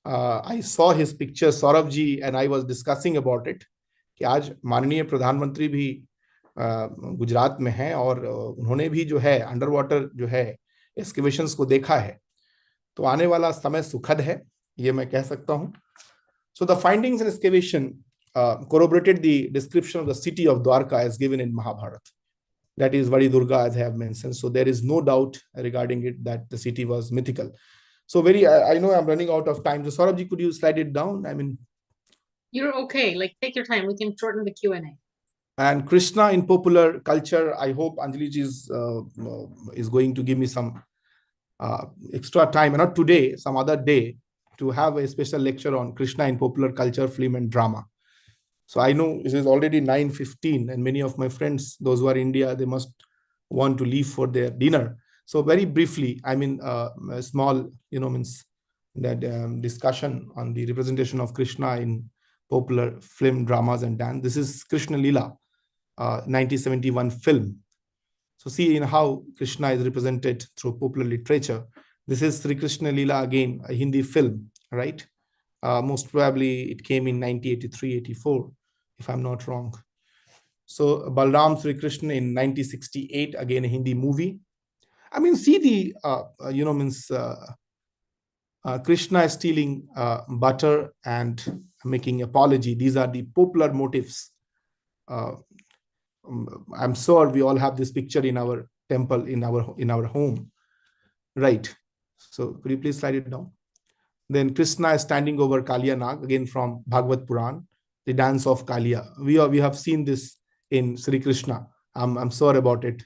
I saw his picture, Saurabh ji, and I was discussing about it. कि आज माननीय प्रधानमंत्री भी गुजरात में हैं और उन्होंने भी जो है अंडर वाटर जो है एक्सकेवेशंस को देखा है। तो आने वाला समय सुखद है, ये मैं कह सकता हूं। So the findings in excavation corroborated the description of the city of Dwarka as given in Mahabharata. That is Vadi Durga, as I have mentioned. So there is no doubt regarding it that the city was mythical. So I know I'm running out of time. So Saurabh, could you slide it down? I mean, you're okay. Like, take your time. We can shorten the Q&A. And Krishna in popular culture, I hope Anjali ji is going to give me some extra time, and not today, some other day, to have a special lecture on Krishna in popular culture, film and drama. So I know it is already 9:15 and many of my friends, those who are in India, they must want to leave for their dinner. So very briefly, I mean, a small, means that discussion on the representation of Krishna in popular film, dramas and dance. This is Krishna Lila, 1971 film. So see in how Krishna is represented through popular literature. This is Śrī Kṛṣṇa Lila, again, a Hindi film, right? Most probably it came in 1983-84, if I'm not wrong. So Balram Śrī Kṛṣṇa in 1968, again a Hindi movie. I mean, see the, Krishna is stealing butter and making apology. These are the popular motifs. I'm sure we all have this picture in our temple, in our home, right? So could you please slide it down? Then Krishna is standing over Kaliya Nag, again from Bhagavad Puran, the dance of Kaliya. We have seen this in Śrī Kṛṣṇa. I'm sure about it.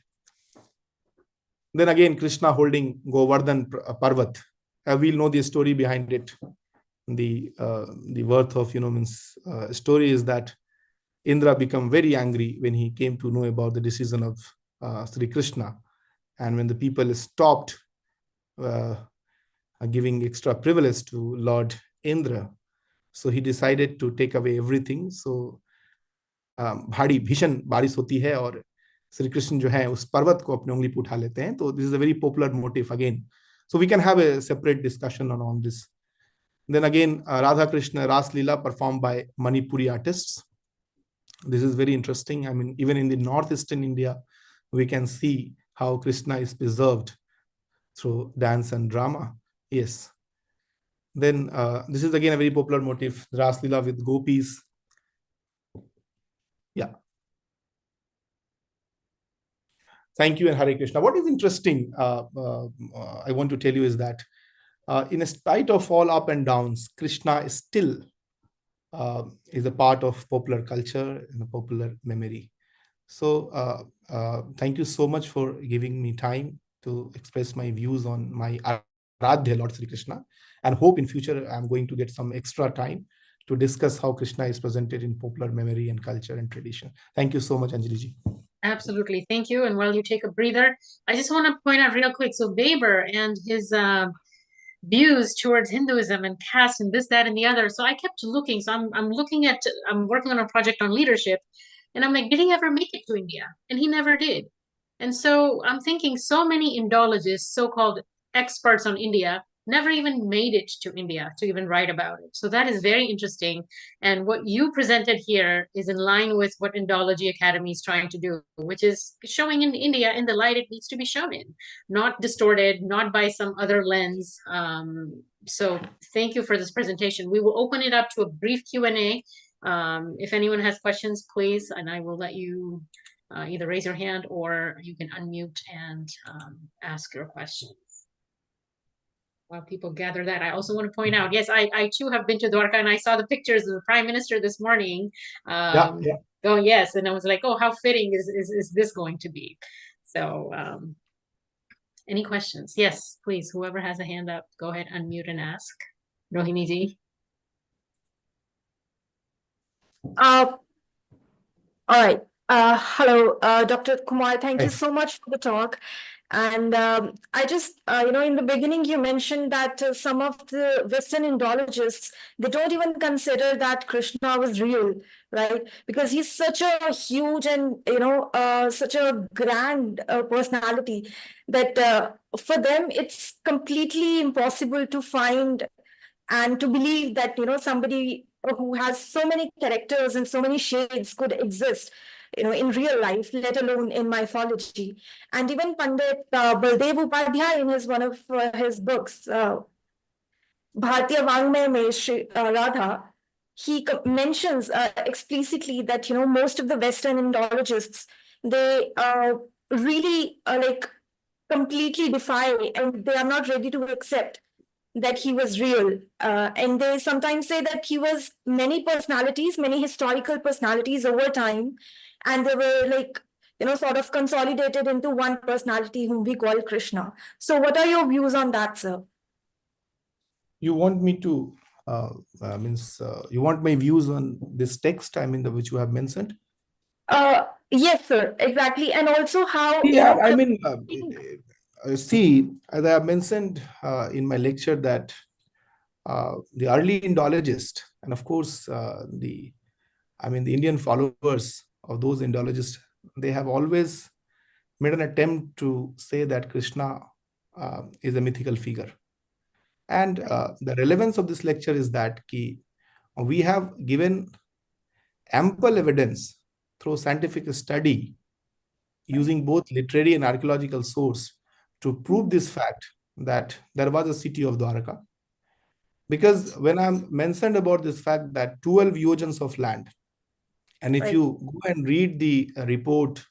Then again, Krishna holding Govardhan Parvat. We'll know the story behind it. The worth of, story is that Indra became very angry when he came to know about the decision of Śrī Kṛṣṇa. And when the people stopped giving extra privilege to Lord Indra, so he decided to take away everything. So भारी भीषण बारिश होती है और श्री कृष्ण जो है उस पर्वत को अपने उंगली पे उठा लेते हैं. तो this is a very popular motif again. So we can have a separate discussion on this. Then again, Radha Krishna Ras Leela performed by Manipuri artists. This is very interesting. I mean, even in the northeastern India, we can see how Krishna is preserved through dance and drama. Yes. Then this is again a very popular motif, Ras Leela with gopis. Yeah. Thank you and Hare Krishna. What is interesting, I want to tell you is that in spite of all up and downs, Krishna is still is a part of popular culture and a popular memory. So thank you so much for giving me time to express my views on my Aradhya Lord Śrī Kṛṣṇa, and hope in future I'm going to get some extra time to discuss how Krishna is presented in popular memory and culture and tradition. Thank you so much, Anjali ji. Absolutely. Thank you. And while you take a breather, I just want to point out real quick. So Weber and his views towards Hinduism and caste and this, that, and the other. So I kept looking. So I'm working on a project on leadership, and I'm like, did he ever make it to India? And he never did. And so I'm thinking so many Indologists, so-called experts on India, never even made it to India to even write about it. So that is very interesting. And what you presented here is in line with what Indology Academy is trying to do, which is showing in India in the light it needs to be shown in, not distorted, not by some other lens. So thank you for this presentation. We will open it up to a brief Q&A. If anyone has questions, please, and I will let you either raise your hand or you can unmute and ask your questions. While people gather that, I also want to point out, yes, I too have been to Dwarka, and I saw the pictures of the Prime Minister this morning. Yeah. Oh, yes, and I was like, oh, how fitting is this going to be? So any questions? Yes, please, whoever has a hand up, go ahead, unmute and ask. Rohini ji. All right. Hello, Dr. Kumar. Thank you so much for the talk. And I just, in the beginning, you mentioned that some of the Western Indologists, they don't even consider that Krishna was real, right? Because he's such a huge and, such a grand personality that for them, it's completely impossible to find and to believe that, somebody who has so many characters and so many shades could exist, in real life, let alone in mythology. And even Pandit Baldev Upadhyay, in one of his books, Bharatiya Vangmay mein Shri Radha, he mentions explicitly that most of the Western Indologists, they really like completely defy, and they are not ready to accept that he was real. And they sometimes say that he was many personalities, many historical personalities over time, and they were like, sort of consolidated into one personality whom we call Krishna. So what are your views on that, sir? You want me to you want my views on this text, which you have mentioned? Yes, sir, exactly. And also how, Yeah, see, as I have mentioned in my lecture, that the early Indologists, and of course the Indian followers of those Indologists, they have always made an attempt to say that Krishna is a mythical figure. And the relevance of this lecture is that we have given ample evidence through scientific study using both literary and archaeological source to prove this fact that there was a city of Dwarka. Because when I mentioned about this fact that 12 yojans of land, and if you go and read the report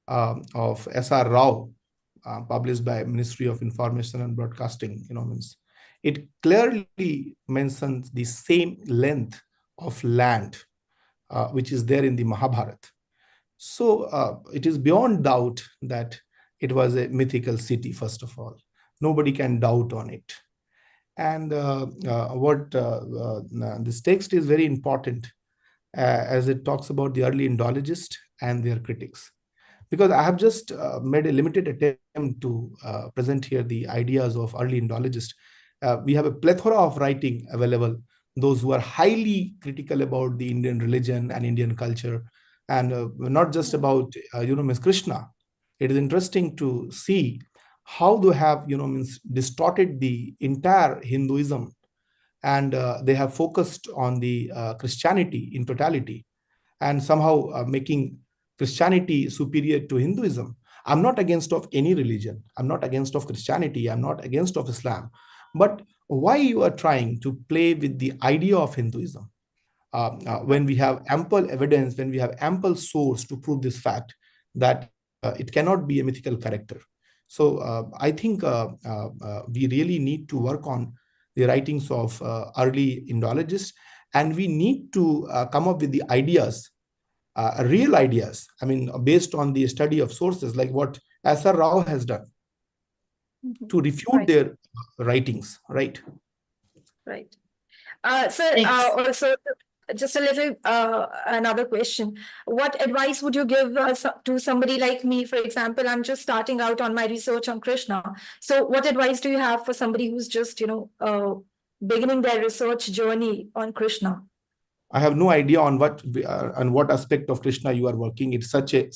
of S.R. Rao, published by Ministry of Information and Broadcasting, it clearly mentions the same length of land which is there in the Mahabharata. So it is beyond doubt that it was a mythical city, first of all. Nobody can doubt on it. And this text is very important as it talks about the early Indologists and their critics. Because I have just made a limited attempt to present here the ideas of early Indologists. We have a plethora of writing available, those who are highly critical about the Indian religion and Indian culture, and not just about Ms. Krishna. It is interesting to see how they have distorted the entire Hinduism, and they have focused on the Christianity in totality, and somehow making Christianity superior to Hinduism. I'm not against of any religion. I'm not against of Christianity. I'm not against of Islam. But why you are trying to play with the idea of Hinduism when we have ample evidence, when we have ample source to prove this fact that it cannot be a mythical character? So I think we really need to work on the writings of early Indologists, and we need to come up with the ideas, real ideas, based on the study of sources, like what S.R. Rao has done to refute their writings, right? Right. So also, just a little another question. What advice would you give to somebody like me? For example, I'm just starting out on my research on Krishna. So what advice do you have for somebody who's just, beginning their research journey on Krishna? I have no idea on what aspect of Krishna you are working. It's such a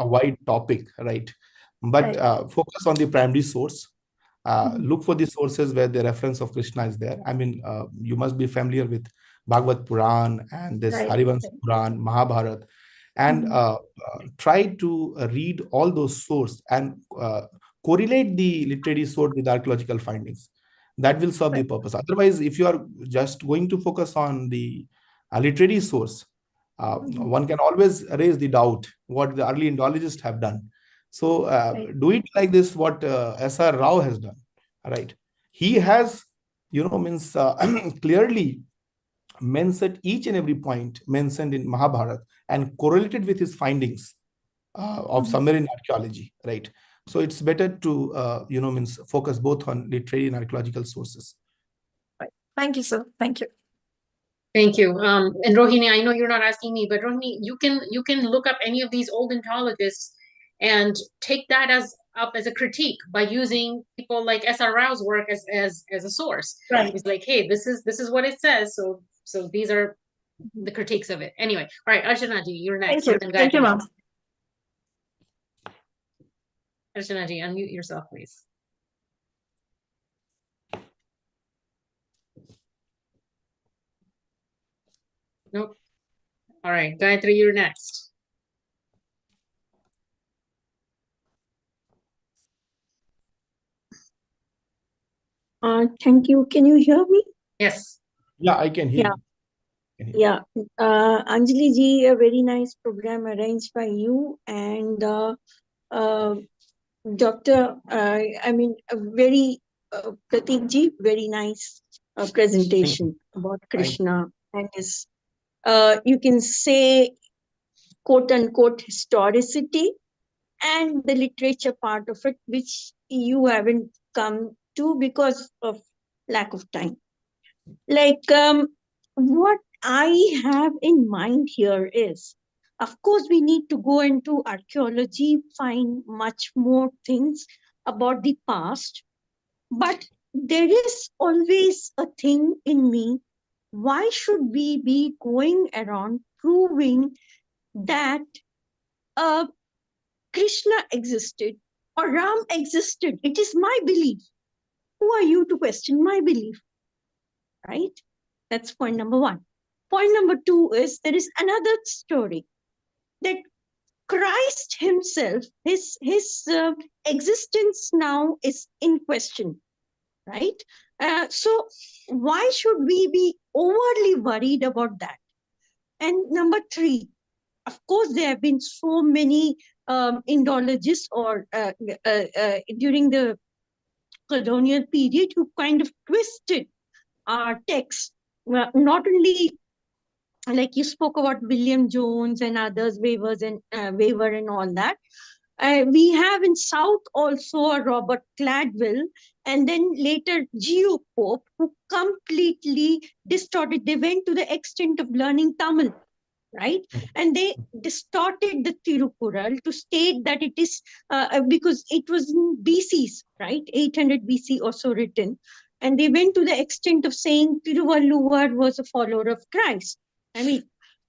wide topic, right? But focus on the primary source. Look for the sources where the reference of Krishna is there. You must be familiar with Bhagavad Puran and this Harivansh Puran, Mahabharata, and try to read all those sources and correlate the literary source with archaeological findings. That will serve the purpose. Otherwise, if you are just going to focus on the literary source, one can always raise the doubt what the early Indologists have done. So do it like this, what S.R. Rao has done, right? He has, clearly mentioned each and every point mentioned in Mahabharata and correlated with his findings of Sumerian archaeology, right? So it's better to, focus both on literary and archaeological sources. Right. Thank you, sir. Thank you. Thank you. And Rohini, I know you're not asking me, but Rohini, you can look up any of these old Indologists and take that up as a critique by using people like S.R. Rao's work as a source. Right. It's like, hey, this is what it says. So these are the critiques of it. Anyway, all right, Archanaji, you're next. Thank you. Thank you, ma'am. Archanaji, unmute yourself, please. Nope. All right, Gayatri, you're next. Thank you. Can you hear me? Yes. Yeah, I can hear Yeah. you. Yeah. Anjali ji, a very nice program arranged by you and Dr. Prateek ji, very nice presentation about Krishna and his, you can say, quote unquote, historicity and the literature part of it, which you haven't come to because of lack of time. Like, what I have in mind here is, of course, we need to go into archaeology, find much more things about the past, but there is always a thing in me. Why should we be going around proving that Krishna existed or Ram existed? It is my belief. Who are you to question my belief? Right? That's point number one. Point number two is there is another story that Christ himself, his existence now is in question, right? So why should we be overly worried about that? And number three, of course, there have been so many Indologists or during the colonial period who kind of twisted our text. Not only like you spoke about William Jones and others, Weaver and all that. We have in South also a Robert Gladwell, and then later Geo Pope, who completely distorted. They went to the extent of learning Tamil, right? And they distorted the Tirukural to state that it is because it was in BC's, right? 800 BC also written. And they went to the extent of saying Tiruvalluvar was a follower of Christ. I mean,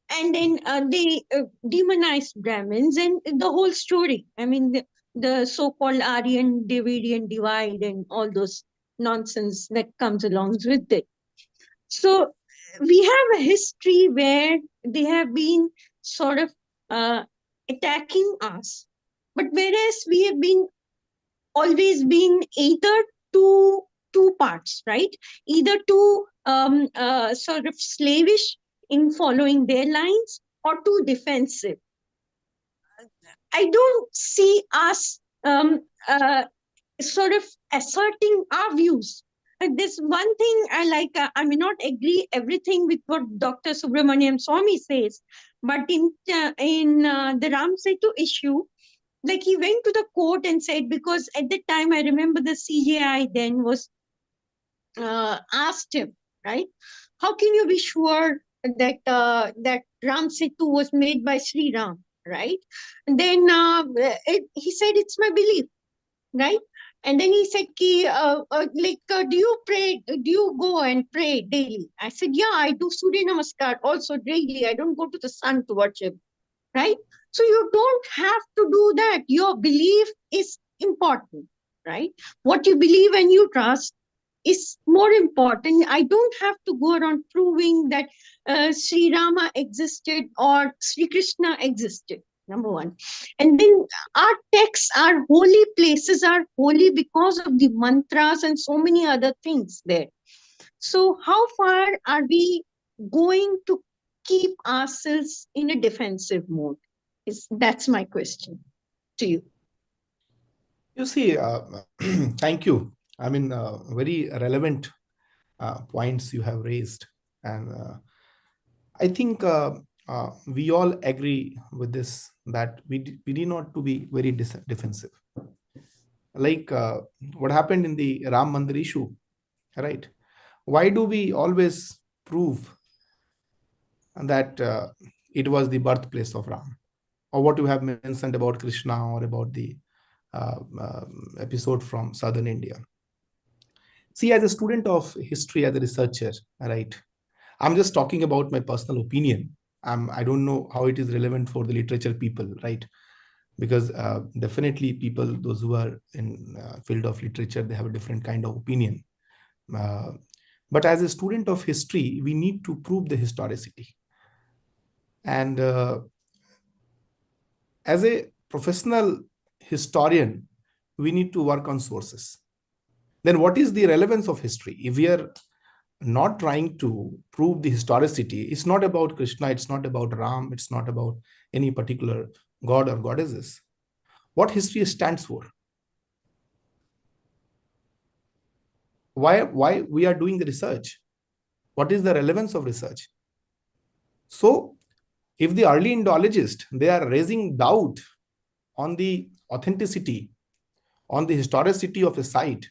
and then they demonized Brahmins and the whole story. I mean, the so-called Aryan Davidian divide and all those nonsense that comes along with it. So we have a history where they have been sort of attacking us, but whereas we have been always been either two parts, right? Either too sort of slavish in following their lines or too defensive. I don't see us sort of asserting our views. And there's one thing I like, I may not agree everything with what Dr. Subramaniam Swamy says, but in the Ram Setu issue, like he went to the court and said, because at the time I remember the CJI then was asked him, right? How can you be sure that that Ram Setu was made by Sri Ram, right? And then he said, it's my belief, right? And then he said, do you pray? Do you go and pray daily? I said, yeah, I do Surya Namaskar also daily. I don't go to the sun to worship, right? So you don't have to do that. Your belief is important, right? What you believe and you trust is more important. I don't have to go around proving that Sri Rama existed or Śrī Kṛṣṇa existed. Number one. And then our texts, our holy places are holy because of the mantras and so many other things there. So how far are we going to keep ourselves in a defensive mode? That's my question to you. You see, thank you. I mean, very relevant points you have raised. And I think we all agree with this, that we need not to be very defensive. Like what happened in the Ram Mandir issue, right? Why do we always prove that it was the birthplace of Ram? Or what you have mentioned about Krishna or about the episode from Southern India. See, as a student of history, as a researcher, right, I'm just talking about my personal opinion. I don't know how it is relevant for the literature people, right? Because definitely people, those who are in field of literature, they have a different kind of opinion. But as a student of history, we need to prove the historicity. And as a professional historian, we need to work on sources. Then what is the relevance of history? If we are not trying to prove the historicity, it's not about Krishna, it's not about Ram, it's not about any particular god or goddesses. What history stands for? Why we are doing the research? What is the relevance of research? So if the early Indologists, they are raising doubt on the authenticity, on the historicity of a site,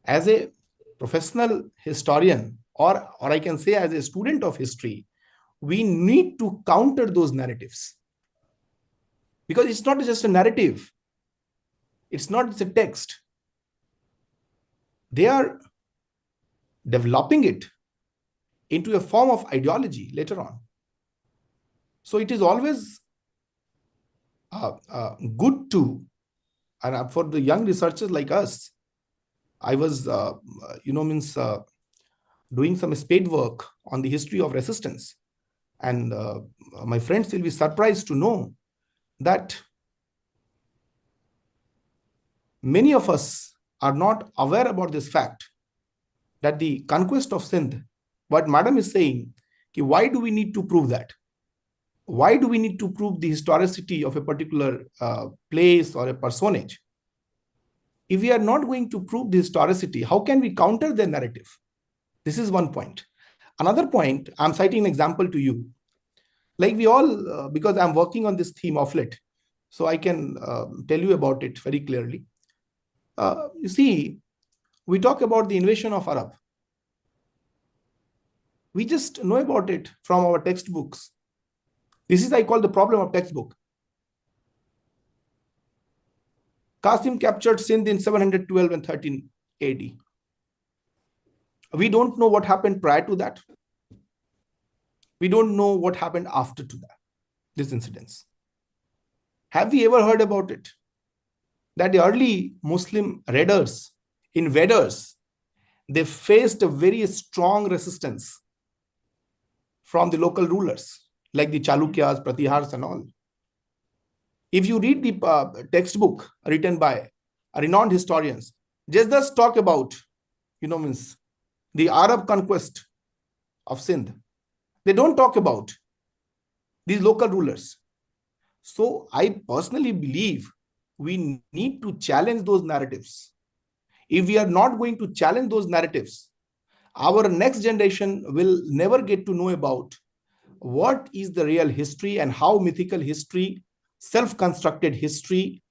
as a professional historian, or I can say as a student of history, we need to counter those narratives. Because it's not just a narrative. It's not just a text. They are developing it into a form of ideology later on. So it is always good to, and for the young researchers like us, I was, doing some spade work on the history of resistance. And my friends will be surprised to know that many of us are not aware about this fact, that the conquest of Sindh, what Madam is saying, why do we need to prove that? Why do we need to prove the historicity of a particular place or a personage? If we are not going to prove the historicity, how can we counter their narrative? This is one point. Another point, I'm citing an example to you. Like we all, because I'm working on this theme of it, so I can tell you about it very clearly. You see, we talk about the invasion of Arab. We just know about it from our textbooks. This is, I call, the problem of textbook. Qasim captured Sindh in 712 and 13 AD. We don't know what happened prior to that. We don't know what happened after to that, these incidents. Have we ever heard about it? That the early Muslim raiders, invaders, they faced a very strong resistance from the local rulers, like the Chalukyas, Pratihars and all. If you read the textbook written by renowned historians, just talk about, the Arab conquest of Sindh. They don't talk about these local rulers. So I personally believe we need to challenge those narratives. If we are not going to challenge those narratives, our next generation will never get to know about what is the real history and how mythical history, self-constructed history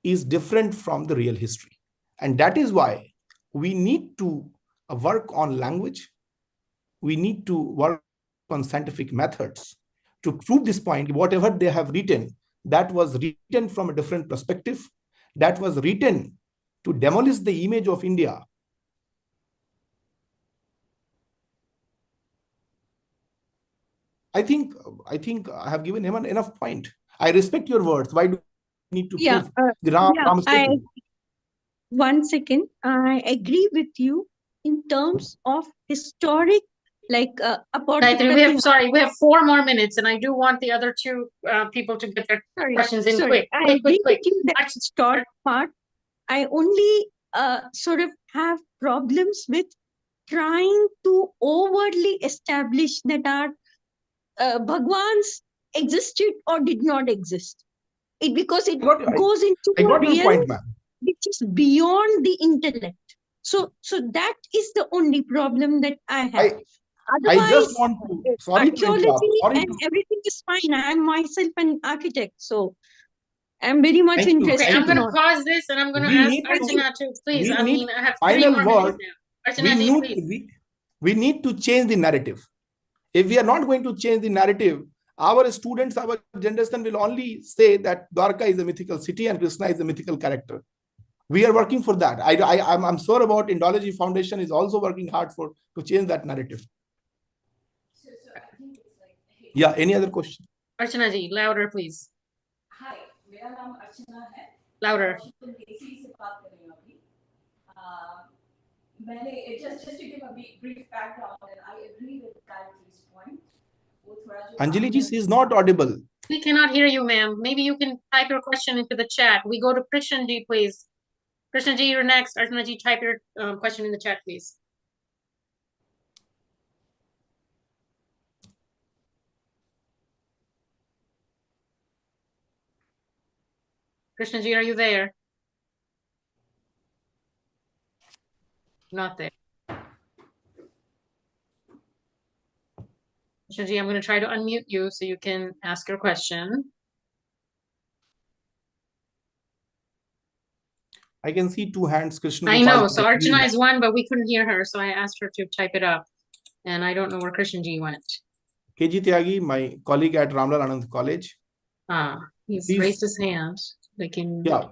is different from the real history. And that is why we need to work on language. We need to work on scientific methods to prove this point. Whatever they have written, that was written from a different perspective, that was written to demolish the image of India. I think I have given him enough point. I respect your words. Why do we need to prove the Ram? One second. I agree with you in terms of historic, like about. We have 4 more minutes, and I do want the other two people to get their questions in quick. I agree with you that short part. I only sort of have problems with trying to overtly establish that our Bhagwans existed or did not exist. Because it goes into a realm which is beyond the intellect. So that is the only problem that I have. Otherwise, I just want to, archaeology and everything is fine. I am myself an architect, so I'm very much interested. Okay, I'm going to pause this and I'm going to ask Archana to please. I mean, I have 3 more minutes now. Archana, please. We need to change the narrative. If we are not going to change the narrative, our students, our generation will only say that Dwarka is a mythical city and Krishna is a mythical character. We are working for that. I'm sure about Indology Foundation is also working hard to change that narrative. Yeah, any other question? Archana ji, louder, please. Hi, मेरा नाम अर्चना है. Louder. से बात कर रही हूँ अभी. मैंने just to give a brief background, and I agree with Gayatri's point. वो थोड़ा Anjali ji, she is not audible. We cannot hear you, ma'am. Maybe you can type your question into the chat. We go to Krishnan ji, please. Krishnan ji, you're next. Archana ji, type your question in the chat, please. Krishnan ji, are you there? Not there. Krishnan ji, I'm going to try to unmute you so you can ask your question. I can see two hands, Krishna. I know. So Archana is one, but we couldn't hear her. So I asked her to type it up. And I don't know where Krishnan ji went. KG Tyagi, my colleague at Ramlal Anand College. He's raised his hand. Like in, yeah.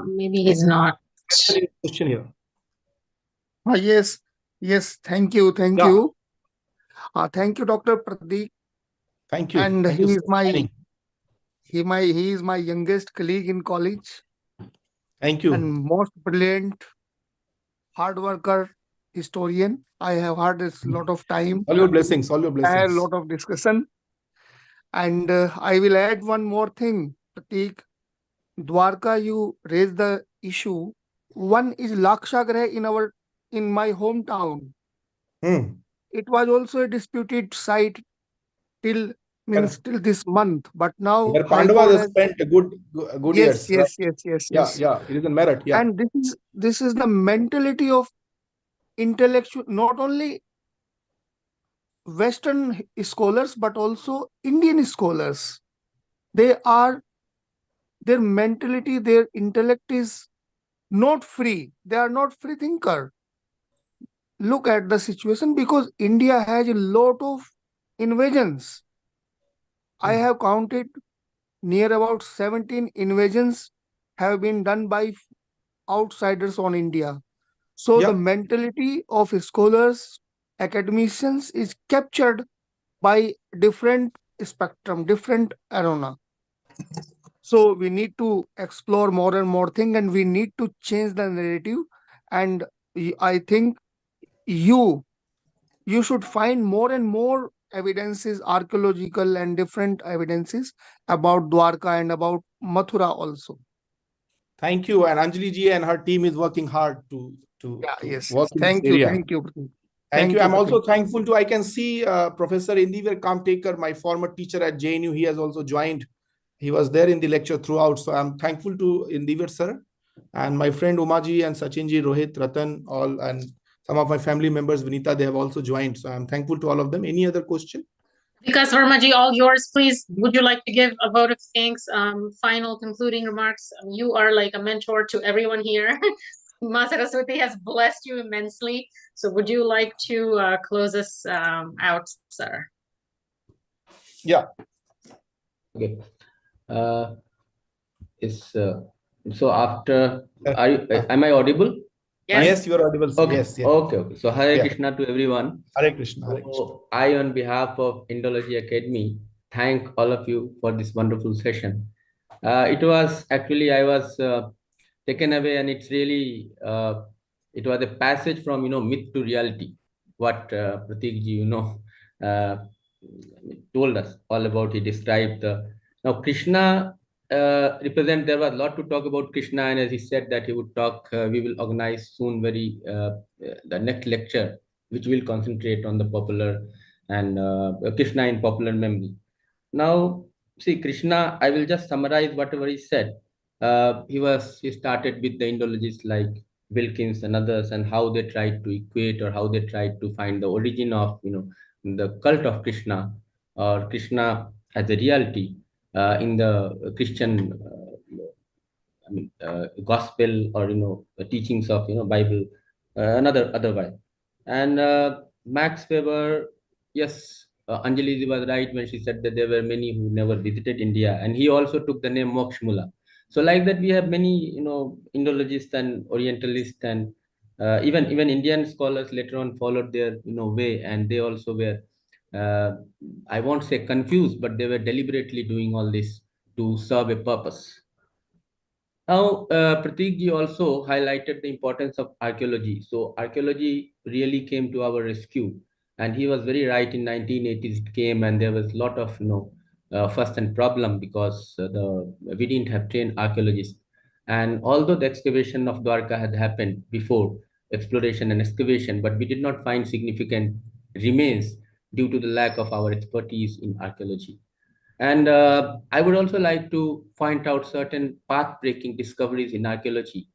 Maybe he's not. Question here. Yes, thank you. Thank you, Dr. Pradeep. Thank you. And Thank he you is my youngest colleague in college. Thank you. And most brilliant, hard worker, historian. I have had a lot of time. All your blessings. All your blessings. I had a lot of discussion. And I will add one more thing, Prateek. Dwarka, you raised the issue. One is Lakshagraha in my hometown. It was also a disputed site till this month, but now where Pandavas have spent a good yes, years. Yes. Yeah. It is a merit. Yeah. And this is the mentality of intellectual, not only Western scholars but also Indian scholars. Their mentality, their intellect is not free. They are not free thinker. Look at the situation, because India has a lot of invasions. I have counted near about 17 invasions have been done by outsiders on India. So the mentality of scholars, academicians is captured by different spectrum, different arena. So we need to explore more and more things, and we need to change the narrative. And I think you should find more and more evidences, archaeological and different evidences about Dwarka and about Mathura also. Thank you. And Anjali ji and her team is working hard to work in Thank this you. area. Thank you. I'm also thankful to, I can see Professor Indiver Kamtekar, my former teacher at JNU. He has also joined. He was there in the lecture throughout. So I'm thankful to Indiver sir and my friend Umaji and Sachinji, Rohit, Ratan, all, and some of my family members, Vinita, they have also joined. So I'm thankful to all of them. Any other question? Vikas Vermaji, all yours, please. Would you like to give a vote of thanks? Final concluding remarks. You are like a mentor to everyone here. Ma Saraswati has blessed you immensely. So would you like to close us out, sir? Yeah. Okay. So after, am I audible? Yes, you are audible. Okay. Yes. Okay. So Hare Krishna to everyone. Hare Krishna. So I, on behalf of Indology Academy, thank all of you for this wonderful session. It was actually, I was taken away, and it's really, it was a passage from, myth to reality. What Prateek ji, told us all about. He described now Krishna represent. There was a lot to talk about Krishna, and as he said that he would talk, we will organize soon the next lecture, which will concentrate on the popular and Krishna in popular memory. Now, see, Krishna, I will just summarize whatever he said. He started with the Indologists like Wilkins and others, and how they tried to equate, or how they tried to find the origin of, the cult of Krishna, or Krishna as a reality in the Christian gospel, or the teachings of Bible, otherwise. And Max Weber, yes, Anjali was right when she said that there were many who never visited India, and he also took the name Mokshmula. So like that, we have many Indologists and Orientalists, and even Indian scholars later on followed their way, and they also were I won't say confused, but they were deliberately doing all this to serve a purpose. Now, Prateek ji also highlighted the importance of archaeology. So archaeology really came to our rescue, And he was very right. In 1980s it came, and there was a lot of fuss and problem because we didn't have trained archaeologists. And although the excavation of Dwarka had happened before exploration and excavation, but we did not find significant remains due to the lack of our expertise in archaeology. And I would also like to point out certain path-breaking discoveries in archaeology,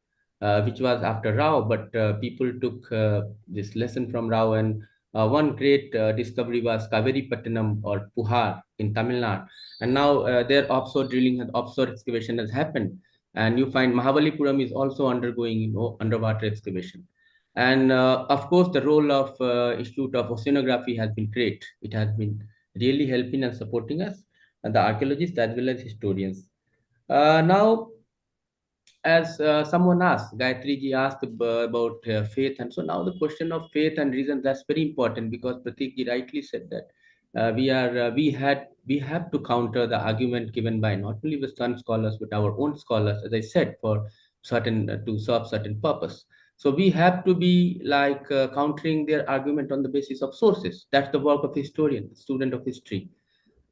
which was after Rao, but people took this lesson from Rao. And one great discovery was Kaveri Pattanam or Puhar in Tamil Nadu. And now their offshore drilling and offshore excavation has happened. And you find Mahabalipuram is also undergoing underwater excavation. And of course, the role of Institute of Oceanography has been great. It has been really helping and supporting us, the archaeologists as well as historians. Now, as someone asked, Gayatri ji asked about faith, and so now the question of faith and reason, that's very important, because Pratik ji rightly said that we have to counter the argument given by not only Western scholars but our own scholars, as I said, for certain to serve certain purpose. So we have to be like countering their argument on the basis of sources. That's the work of historian, student of history.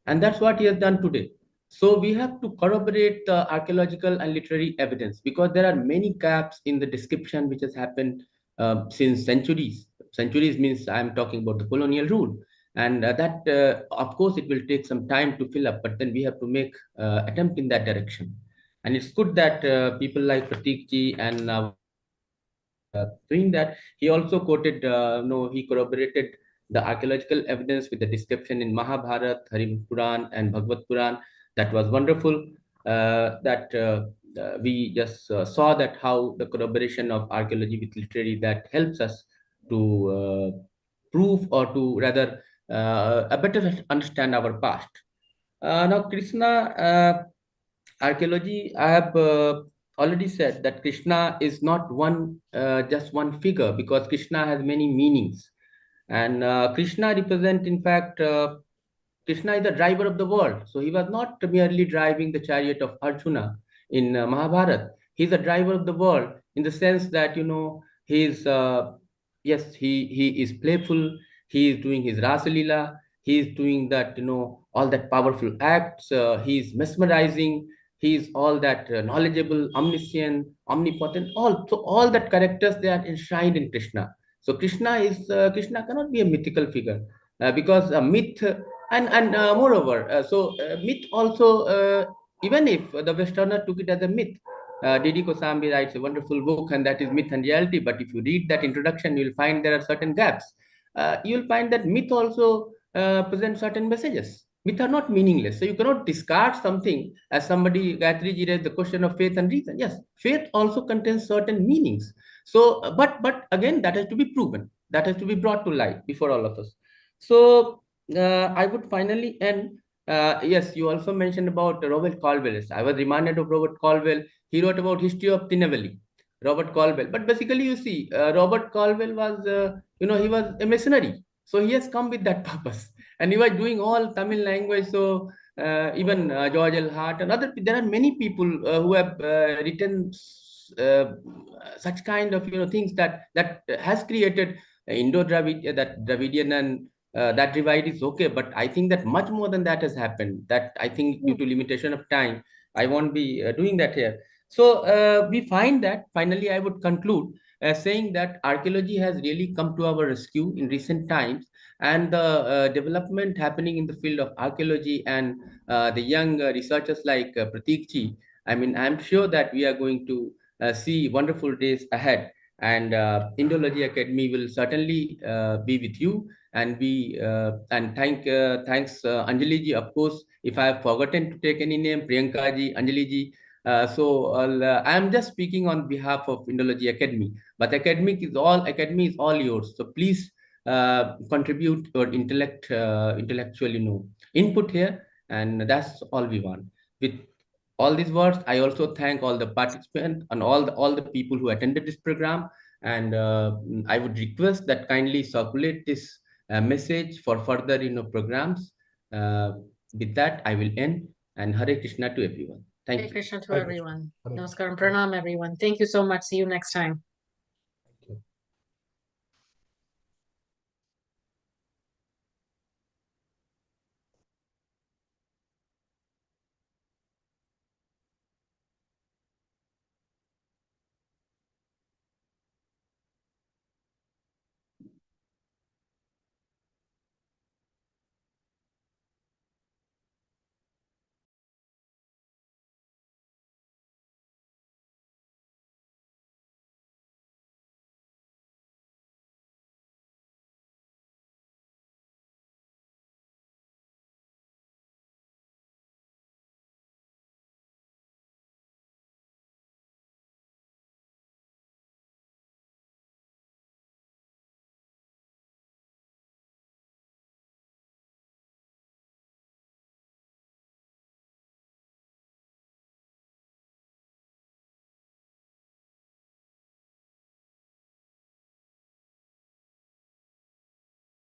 And that's what he has done today. So we have to corroborate the archaeological and literary evidence, because there are many gaps in the description which has happened since centuries. Centuries means I'm talking about the colonial rule. And that, of course, it will take some time to fill up, but then we have to make attempt in that direction. And it's good that people like Pratik ji and doing that. He also quoted, he corroborated the archaeological evidence with the description in Mahabharata, Harim Puran, and Bhagavad Puran. That was wonderful. We just saw that how the corroboration of archaeology with literary, that helps us to prove, or to rather a better understand our past. Now, Krishna, archaeology, I have already said that Krishna is not just one figure, because Krishna has many meanings. And Krishna represent, in fact, Krishna is the driver of the world. So he was not merely driving the chariot of Arjuna in Mahabharata. He's a driver of the world in the sense that, he's, yes, he is playful. He is doing his Rasa Leela. He is doing that, all that powerful acts. He is mesmerizing. He is all that knowledgeable, omniscient, omnipotent. All that characters, they are enshrined in Krishna. So Krishna cannot be a mythical figure, because a myth, and moreover, myth also, even if the Westerner took it as a myth, Didi Kosambi writes a wonderful book, and that is Myth and Reality. But if you read that introduction, you'll find there are certain gaps. You'll find that myth also presents certain messages. Myth are not meaningless. So you cannot discard something, as somebody, Gayatri ji, raised the question of faith and reason. Yes, faith also contains certain meanings. So, but again, that has to be proven. That has to be brought to light before all of us. So I would finally end. Yes, you also mentioned about Robert Caldwell. I was reminded of Robert Caldwell. He wrote about history of Tinnevelly. Robert Caldwell. But basically, you see, Robert Caldwell was, he was a missionary. So he has come with that purpose. And he was doing all Tamil language. So even George L. Hart and there are many people who have written such kind of things that has created Indo-Dravid, that Dravidian, and that divide is okay. But I think that much more than that has happened. That I think due to limitation of time, I won't be doing that here. So we find that finally I would conclude saying that archaeology has really come to our rescue in recent times, and the development happening in the field of archaeology, and the young researchers like Pratik ji, I mean, I'm sure that we are going to see wonderful days ahead, and Indology Academy will certainly be with you. And thanks Anjali ji, of course, if I have forgotten to take any name, Priyanka ji, Anjali ji. I am just speaking on behalf of Indology Academy, but academy is all yours. So please contribute your intellectual input here, and that's all we want. With all these words, I also thank all the participants and all the people who attended this program, and I would request that kindly circulate this message for further programs. With that, I will end, and Hare Krishna to everyone. Thank you. Hare Krishna to everyone. Namaskaram, pranam everyone. Thank you so much. See you next time.